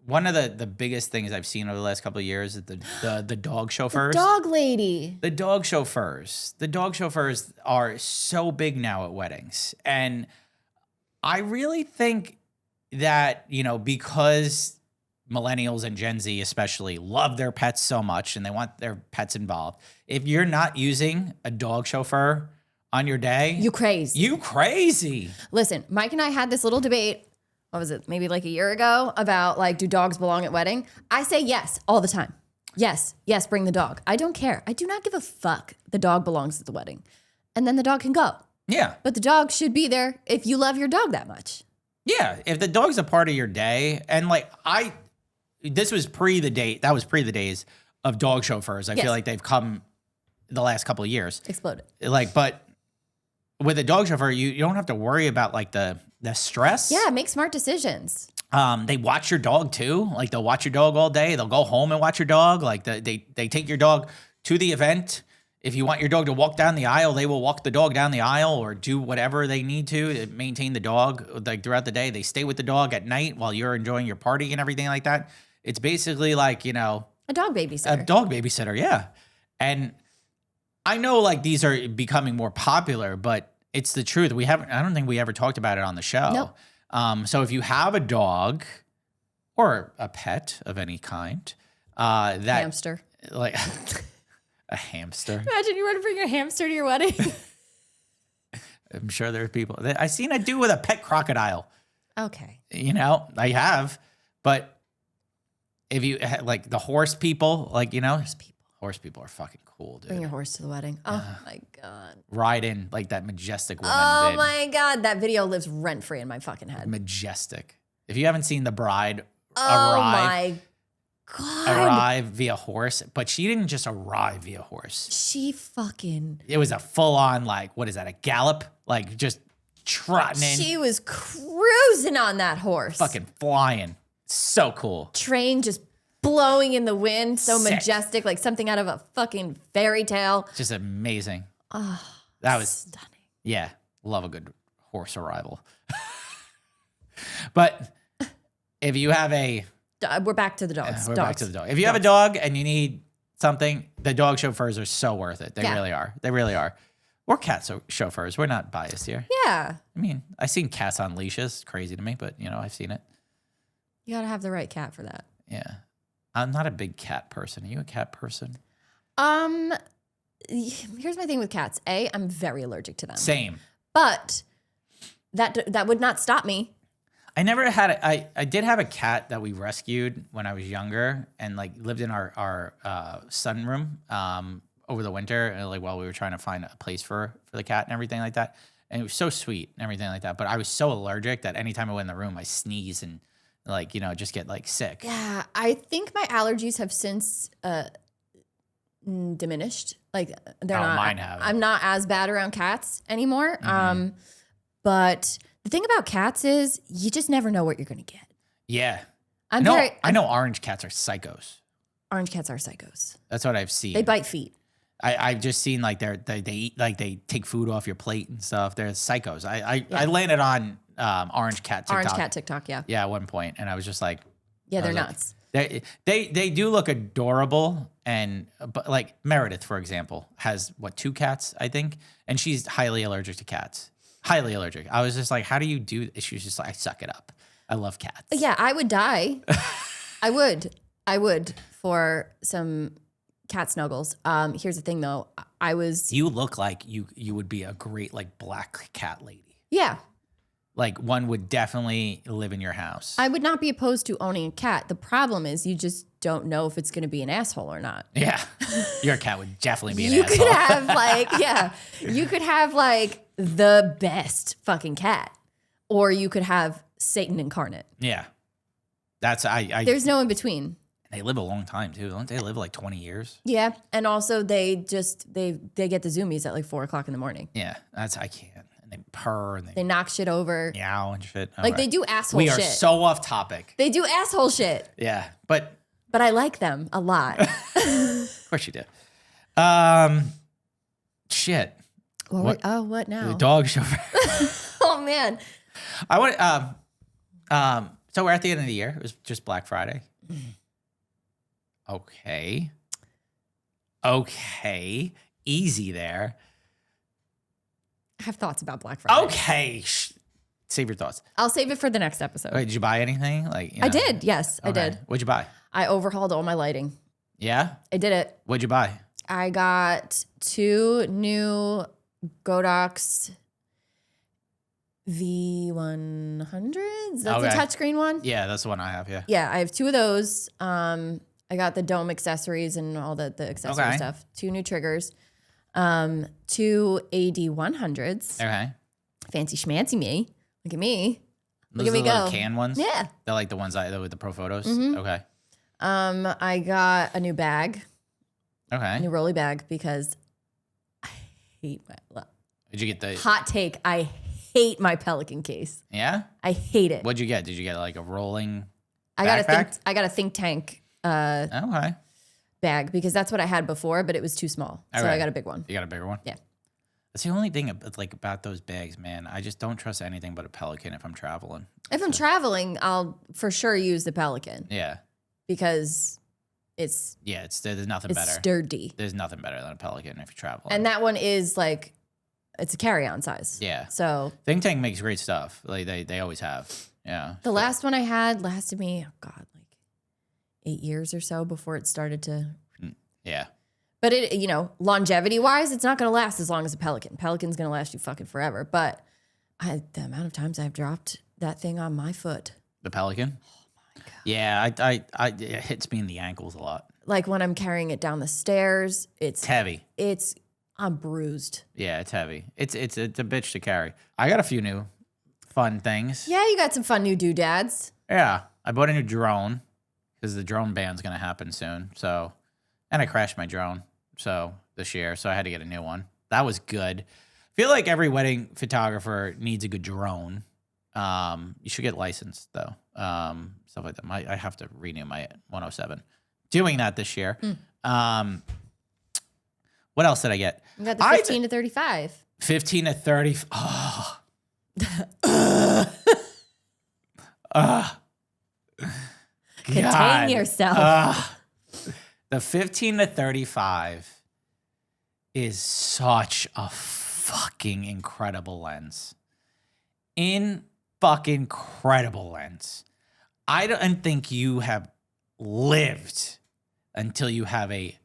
one of the biggest things I've seen over the last couple of years is the dog chauffeurs. Dog lady. The dog chauffeurs. The dog chauffeurs are so big now at weddings. And I really think that, you know, because millennials and Gen Z especially love their pets so much and they want their pets involved, if you're not using a dog chauffeur on your day, You crazy. you crazy. Listen, Mike and I had this little debate. What was it? Maybe like a year ago about like, do dogs belong at wedding? I say yes all the time. Yes, bring the dog. I don't care. I do not give a fuck. The dog belongs at the wedding. And then the dog can go. Yeah. But the dog should be there if you love your dog that much. Yeah. If the dog's a part of your day, and like this was pre the days of dog chauffeurs. I Yes. feel like they've come the last couple of years. Exploded. Like, but with a dog chauffeur, you don't have to worry about like the stress. Yeah, make smart decisions. They watch your dog too. Like they'll watch your dog all day. They'll go home and watch your dog. Like they take your dog to the event. If you want your dog to walk down the aisle, they will walk the dog down the aisle or do whatever they need to maintain the dog like throughout the day. They stay with the dog at night while you're enjoying your party and everything like that. It's basically like, you know, A dog babysitter. a dog babysitter. Yeah. And I know like these are becoming more popular, but it's the truth. I don't think we ever talked about it on the show. No. So if you have a dog or a pet of any kind, that Hamster. like a hamster. Imagine you were to bring your hamster to your wedding. I'm sure there are people. I seen a dude with a pet crocodile. Okay. You know, I have, but if you like the horse people, like, you know, horse people are fucking cool, dude. Bring your horse to the wedding. Oh my God. Ride in like that majestic woman. Oh did. my God. That video lives rent free in my fucking head. Majestic. If you haven't seen the bride Oh arrive my God. arrive via horse, but she didn't just arrive via horse. She fucking. It was a full on, like, what is that, a gallop? Like just trotting in, She was cruising on that horse. fucking flying. So cool. Train just blowing in the wind, so Sick. majestic, like something out of a fucking fairy tale. Just amazing. Oh, That was stunning. Yeah, love a good horse arrival. But if you have We're back to the dogs. back to the dog. If you have a dog and you need something, the dog chauffeurs are so worth it. They really are. They really are. Or cat chauffeurs. We're not biased here. Yeah. I mean, I've seen cats on leashes. Crazy to me, but I've seen it. You got to have the right cat for that. Yeah. I'm not a big cat person. Are you a cat person? Here's my thing with cats. I'm very allergic to them. Same. But that would not stop me. I never had I did have a cat that we rescued when I was younger and like lived in our sunroom over the winter, like while we were trying to find a place for the cat and everything like that. And it was so sweet and everything like that. But I was so allergic that anytime I went in the room, I sneeze and like, just get like sick. Yeah, I think my allergies have since diminished. Like they're not. Mine have. I'm not as bad around cats anymore. But the thing about cats is you just never know what you're going to get. Yeah. I know orange cats are psychos. Orange cats are psychos. That's what I've seen. They bite feet. I've just seen like they eat, like they take food off your plate and stuff. They're psychos. I landed on orange cat TikTok. Orange cat TikTok, yeah. Yeah, at one point, and I was just like, yeah, they're nuts. They do look adorable, but like Meredith, for example, has 2 cats, I think, and she's highly allergic to cats. Highly allergic. I was just like, how do you do this? She was just like, I suck it up. I love cats. Yeah, I would die. I would for some cat snuggles. Here's the thing though. You look like you would be a great like black cat lady. Yeah. Like one would definitely live in your house. I would not be opposed to owning a cat. The problem is you just don't know if it's going to be an asshole or not. Yeah. Your cat would definitely be an You asshole. could have you could have like the best fucking cat, or you could have Satan incarnate. Yeah. That's There's no in between. They live a long time too. Don't they live like 20 years? Yeah. And also they get the zoomies at like 4:00 in the morning. Yeah. I can't. And they purr and They knock shit over. meow and shit. Like they do asshole shit. We are so off topic. They do asshole shit. Yeah. But I like them a lot. of course you do. Shit. What now? The dog chauffeur. Oh man. I want so we're at the end of the year. It was just Black Friday. Okay. Easy there. I have thoughts about Black Friday. Okay. Save your thoughts. I'll save it for the next episode. Wait, did you buy anything? I did. Yes, I Okay. did. What'd you buy? I overhauled all my lighting. Yeah? I did it. What'd you buy? I got 2 new Godox V100s. That's Okay. a touchscreen one. Yeah, that's the one I have, yeah. Yeah, I have 2 of those. I got the dome accessories and all the accessory Okay. stuff. 2 new triggers. 2 AD100s. Okay. Fancy schmancy me. Look at me. Those Look at me are the little go. can ones? Yeah. They're like the ones with the pro photos? Mhm. Okay. I got a new bag, a Okay. new rolly bag because I hate my Did you get the hot take. I hate my Pelican case. Yeah? I hate it. What'd you get? Did you get like a rolling I got backpack? I got a think tank Okay. bag because that's what I had before, but it was too small. So Okay. I got a big one. You got a bigger one? Yeah. That's the only thing about those bags, man. I just don't trust anything but a Pelican if I'm traveling. If I'm traveling, I'll for sure use the Pelican Yeah. because it's Yeah, there's nothing better. sturdy. There's nothing better than a Pelican if you're traveling. And that one is like, it's a carry-on size. Yeah. So Think Tank makes great stuff. Like they always have. Yeah. the last one I had lasted me, oh God, like 8 years or so before it started to. Yeah. But it, longevity wise, it's not going to last as long as a Pelican. Pelican's going to last you fucking forever. But the amount of times I've dropped that thing on my foot. The Pelican? Oh my God. Yeah, it hits me in the ankles a lot. Like when I'm carrying it down the stairs, It's heavy. I'm bruised. Yeah, it's heavy. It's a bitch to carry. I got a few new fun things. Yeah, you got some fun new doodads. Yeah, I bought a new drone because the drone ban's gonna happen soon. So, and I crashed my drone this year, so I had to get a new one. That was good. I feel like every wedding photographer needs a good drone. You should get licensed though. Stuff like that. I have to renew my 107. Doing that this year. What else did I get? You got the 15 to 35. 15 to 30. Oh. Contain yourself. The 15 to 35 is such a fucking incredible lens. Fucking incredible lens. I don't think you have lived until you have a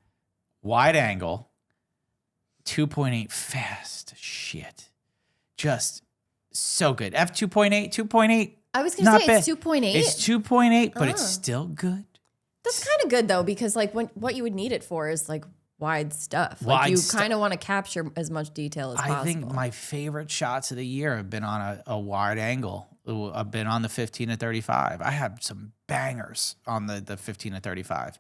wide angle 2.8 fast shit. Just so good. F2.8, 2.8. I was going to say it's 2.8. It's 2.8, but it's still good. That's kind of good though, because like what you would need it for is like wide stuff. Like you kind of want to capture as much detail as possible. I think my favorite shots of the year have been on a wide angle. I've been on the 15 to 35. I had some bangers on the 15 to 35.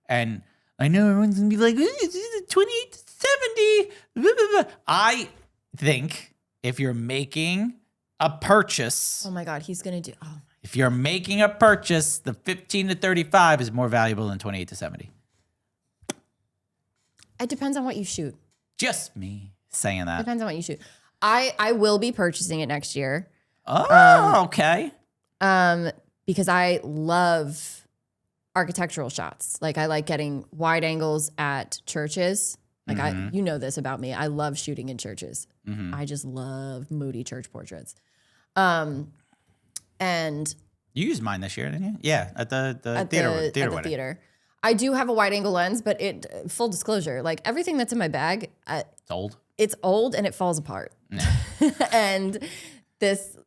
And I know everyone's going to be like, 28 to 70. Blah, blah, blah. I think if you're making a purchase. Oh my God, he's going to do. Oh. If you're making a purchase, the 15 to 35 is more valuable than 28 to 70. It depends on what you shoot. Just me saying that. Depends on what you shoot. I will be purchasing it next year. Oh, okay. Because I love architectural shots. Like I like getting wide angles at churches. Like you know this about me. I love shooting in churches. I just love moody church portraits. And you used mine this year, didn't you? Yeah, at the theater. I do have a wide angle lens, but full disclosure, like everything that's in my bag, it's old. It's old and it falls apart. And this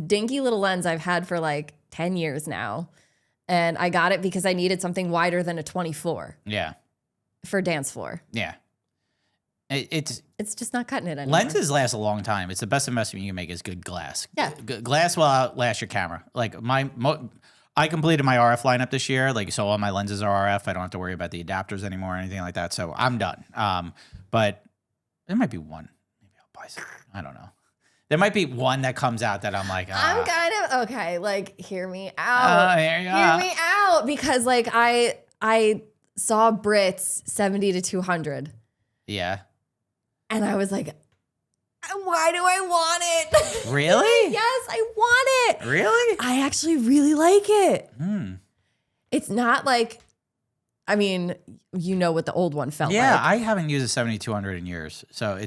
dinky little lens I've had for like 10 years now, and I got it because I needed something wider than a 24. Yeah. For dance floor. Yeah. It's just not cutting it anymore. Lenses last a long time. It's the best investment you can make is good glass. Yeah. Glass will outlast your camera. Like I completed my RF lineup this year. Like, so all my lenses are RF. I don't have to worry about the adapters anymore or anything like that. So I'm done. But there might be one. Maybe I'll buy some. I don't know. There might be one that comes out that I'm like, I'm kind of okay. Like, hear me out. Here you go. Hear me out, because like I saw Brits 70 to 200. Yeah. And I was like, why do I want it? Really? Yes, I want it. Really? I actually really like it. It's not like, I mean, you know what the old one felt like. Yeah, I haven't used a 7200 in years. So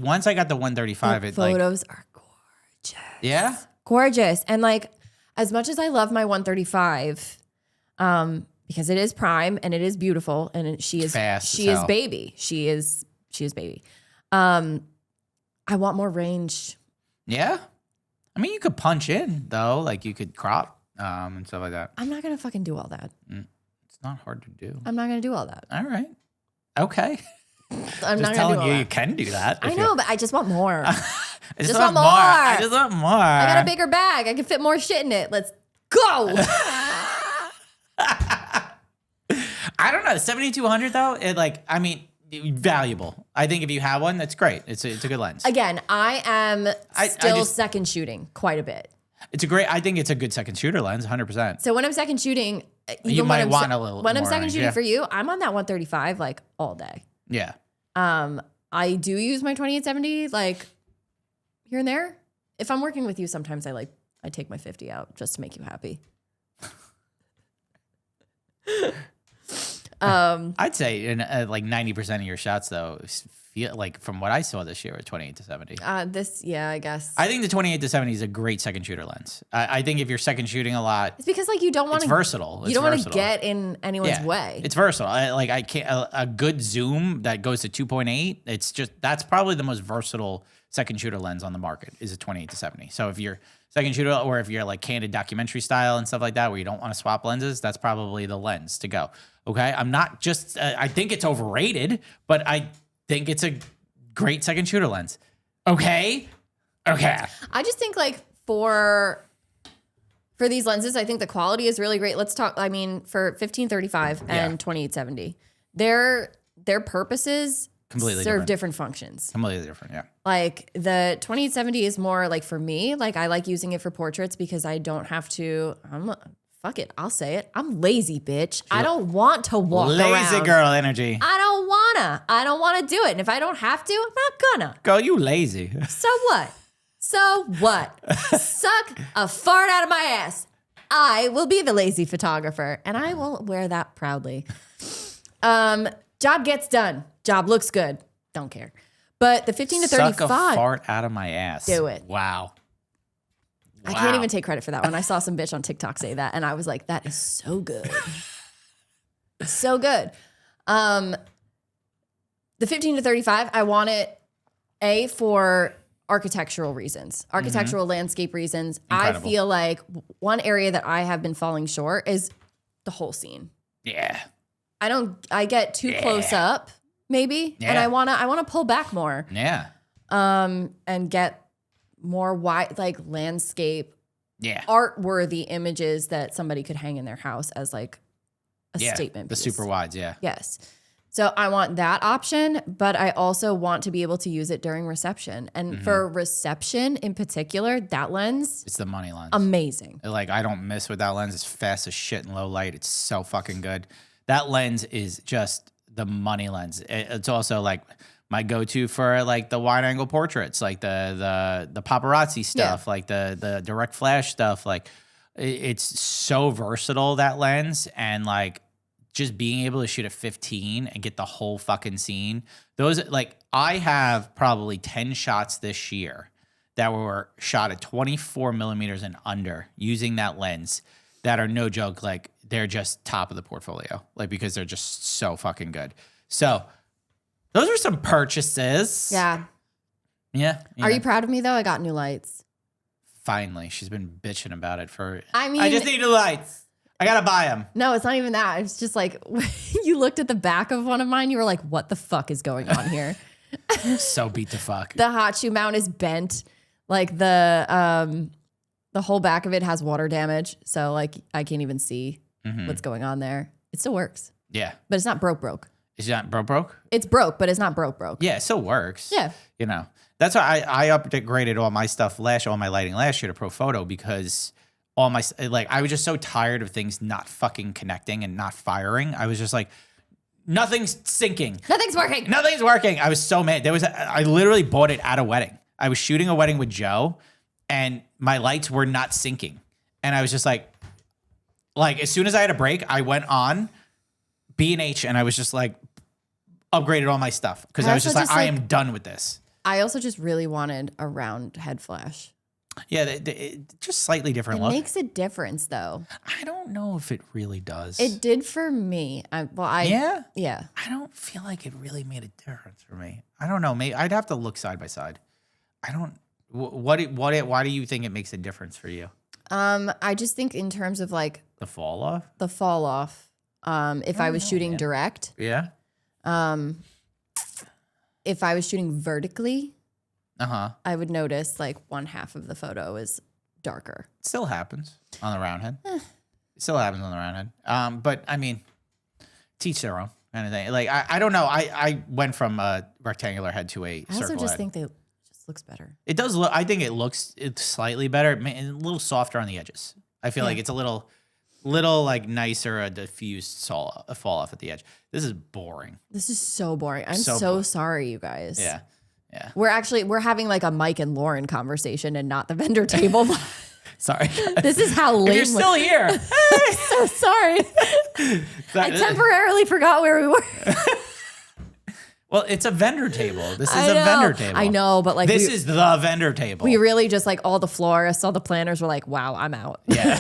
once I got the 135, the photos are gorgeous. Yeah? Gorgeous. And like, as much as I love my 135, because it is prime and it is beautiful and she is fast. She is baby. She is baby. I want more range. Yeah. I mean, you could punch in though, like you could crop and stuff like that. I'm not gonna fucking do all that. It's not hard to do. I'm not gonna do all that. All right. Okay. I'm not telling gonna do you can do that. I know, but I just want more. I just want more. I just want more. I got a bigger bag. I can fit more shit in it. Let's go. I don't know. 7200 though, valuable. I think if you have one, that's great. It's a good lens. Again, I am still second shooting quite a bit. I think it's a good second shooter lens, 100%. So when I'm second shooting, you might want a little. When I'm second shooting for you, I'm on that 135 like all day. Yeah. I do use my 2870 like here and there. If I'm working with you, sometimes I take my 50 out just to make you happy. I'd say in like 90% of your shots though feel like from what I saw this year at 28 to 70. I guess. I think the 28 to 70 is a great second shooter lens. I think if you're second shooting a lot, it's because like you don't want to. It's versatile. You don't want to get in anyone's way. It's versatile. I can't a good zoom that goes to 2.8. It's just that's probably the most versatile second shooter lens on the market is a 28 to 70. So if you're second shooter or if you're like candid documentary style and stuff like that where you don't want to swap lenses, that's probably the lens to go. Okay, I'm not just. I think it's overrated, but I think it's a great second shooter lens. Okay. I just think like for these lenses, I think the quality is really great. Let's talk. I mean, for 1535 and 2870, their purposes Completely serve different. different functions. Completely different, yeah. Like the 2870 is more like for me, like I like using it for portraits because I don't have to, fuck it, I'll say it. I'm lazy, bitch. I don't want to walk around. Lazy girl energy. I don't wanna do it. And if I don't have to, I'm not gonna. Girl, you lazy. So what? So what? Suck a fart out of my ass. I will be the lazy photographer and I will wear that proudly. Job gets done. Job looks good. Don't care. But the 15 to 35. Suck a fart out of my ass. Do it. Wow. I can't even take credit for that one. I saw some bitch on TikTok say that and I was like, that is so good. So good. The 15 to 35, I want it for architectural reasons, architectural landscape reasons. Incredible. I feel like one area that I have been falling short is the whole scene. Yeah. I get too close up maybe. Yeah. And I want to pull back more. Yeah. And get more wide, like landscape, art-worthy images that somebody could hang in their house as like a statement The piece. super wides, yeah. Yes. So I want that option, but I also want to be able to use it during reception. And for reception in particular, that lens, It's the money lens. amazing. Like, I don't miss with that lens. It's fast as shit in low light. It's so fucking good. That lens is just the money lens. It's also like my go-to for like the wide angle portraits, like the paparazzi stuff, like the direct flash stuff. Like it's so versatile, that lens, and like just being able to shoot at 15 and get the whole fucking scene. Those, like, I have probably 10 shots this year that were shot at 24 millimeters and under using that lens that are no joke. Like, they're just top of the portfolio, like, because they're just so fucking good. So those are some purchases. Yeah. Yeah. Are you proud of me though? I got new lights. Finally. She's been bitching about it for, I mean, I just need new lights. I got to buy them. No, it's not even that. It's just like you looked at the back of one of mine. You were like, what the fuck is going on here? So beat the fuck. The hot shoe mount is bent. Like the whole back of it has water damage. So like I can't even see what's going on there. It still works. Yeah. But it's not broke. Is that broke? It's broke, but it's not broke. Yeah, it still works. Yeah. You know, that's why I upgraded all my stuff all my lighting last year to Pro Photo, because all my, like, I was just so tired of things not fucking connecting and not firing. I was just like, nothing's syncing. Nothing's working. Nothing's working. I was so mad. I literally bought it at a wedding. I was shooting a wedding with Joe and my lights were not syncing. And I was just like, as soon as I had a break, I went on B&H and I was just like, upgraded all my stuff because I was just like, I am done with this. I also just really wanted a round head flash. Yeah, just slightly different look. It makes a difference though. I don't know if it really does. It did for me. Yeah? Yeah. I don't feel like it really made a difference for me. I don't know. Maybe I'd have to look side by side. I don't. Why do you think it makes a difference for you? I just think in terms of like The fall off. If I was shooting direct. Yeah. If I was shooting vertically, I would notice like one half of the photo is darker. It still happens on the round head. It still happens on the round head. But I mean, teach their own kind of thing. Like I don't know. I went from a rectangular head to a circle I also just head. think it just looks better. It does look. I think it's slightly better. A little softer on the edges. I feel like it's a little like nicer, a diffused fall off at the edge. This is boring. This is so boring. I'm so sorry, you guys. Yeah. Yeah. We're having like a Mike and Lauren conversation and not the vendor table. Sorry. This is how lame. If you're still here. So sorry. I temporarily forgot where we were. Well, it's a vendor table. This is a vendor table. I know, but like this is the vendor table. We really just like all the florists, all the planners were like, wow, I'm out. Yeah.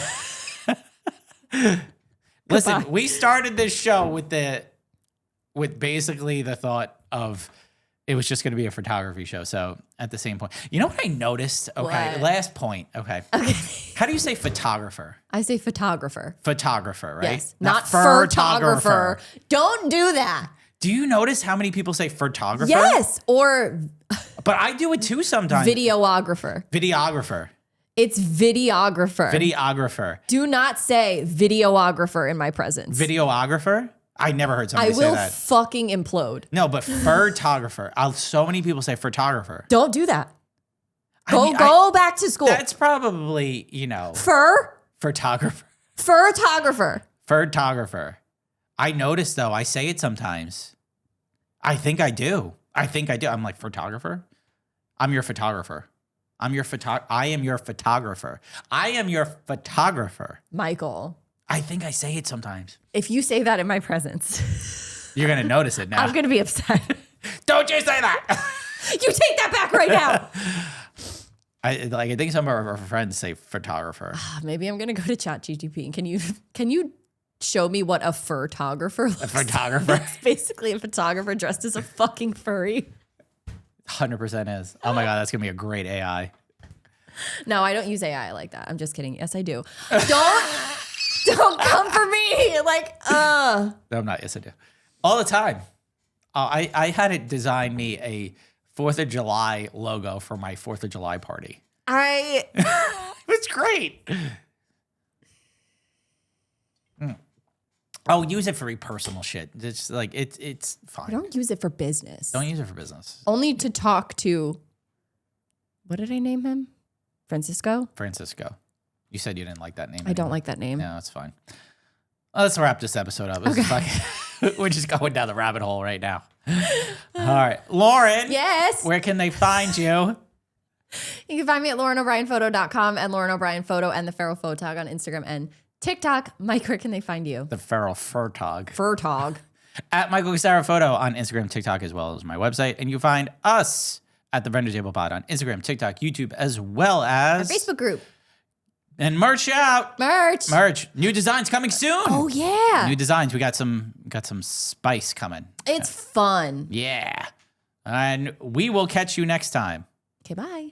Listen, we started this show with basically the thought of it was just going to be a photography show. So at the same point, you know what I noticed? Okay, What? last point. Okay. How do you say photographer? I say photographer. Photographer, right? Yes, not photographer. Don't do that. Do you notice how many people say photographer? Yes, or But I do it too sometimes. videographer. Videographer. It's videographer. Videographer. Do not say videographer in my presence. Videographer? I never heard I somebody say will that. fucking implode. No, but photographer. So many people say photographer. Don't do that. I mean, Go back to school. That's probably, photographer. Photographer. I notice though, I say it sometimes. I think I do. I'm like, photographer? I'm your photographer. I am your photographer. I am your photographer. Michael. I think I say it sometimes. If you say that in my presence, you're going to notice it now. I'm going to be upset. Don't you say that. You take that back right now. I think some of our friends say photographer. Maybe I'm going to go to ChatGPT. And can you show me what a photographer looks like? A photographer? It's basically a photographer dressed as a fucking furry. 100% is. Oh my God, that's going to be a great AI. No, I don't use AI like that. I'm just kidding. Yes, I do. Don't come for me. No, I'm not. Yes, I do. All the time. I had it design me a 4th of July logo for my 4th of July party. It's great. I'll use it for personal shit. It's like it's fine. I don't use it for business. Don't use it for business. Only to talk to, what did I name him? Francisco? You said you didn't like that name. I don't like that name. No, that's fine. Well, let's wrap this episode up. We're just going down the rabbit hole right now. All right. Lauren. Yes. Where can they find you? You can find me at LaurenO'BrienPhoto.com and Lauren O'Brien Photo and the Feral Photog on Instagram and TikTok. Mike, where can they find you? The Feral Photog. Photog. At Michael Casaro Photo on Instagram, TikTok, as well as my website. And you find us at the Vendor Table Pod on Instagram, TikTok, YouTube, as well as our Facebook group. And merch out. Merch. New designs coming soon. Oh yeah. New designs. We got some spice coming. It's fun. Yeah. And we will catch you next time. Okay, bye.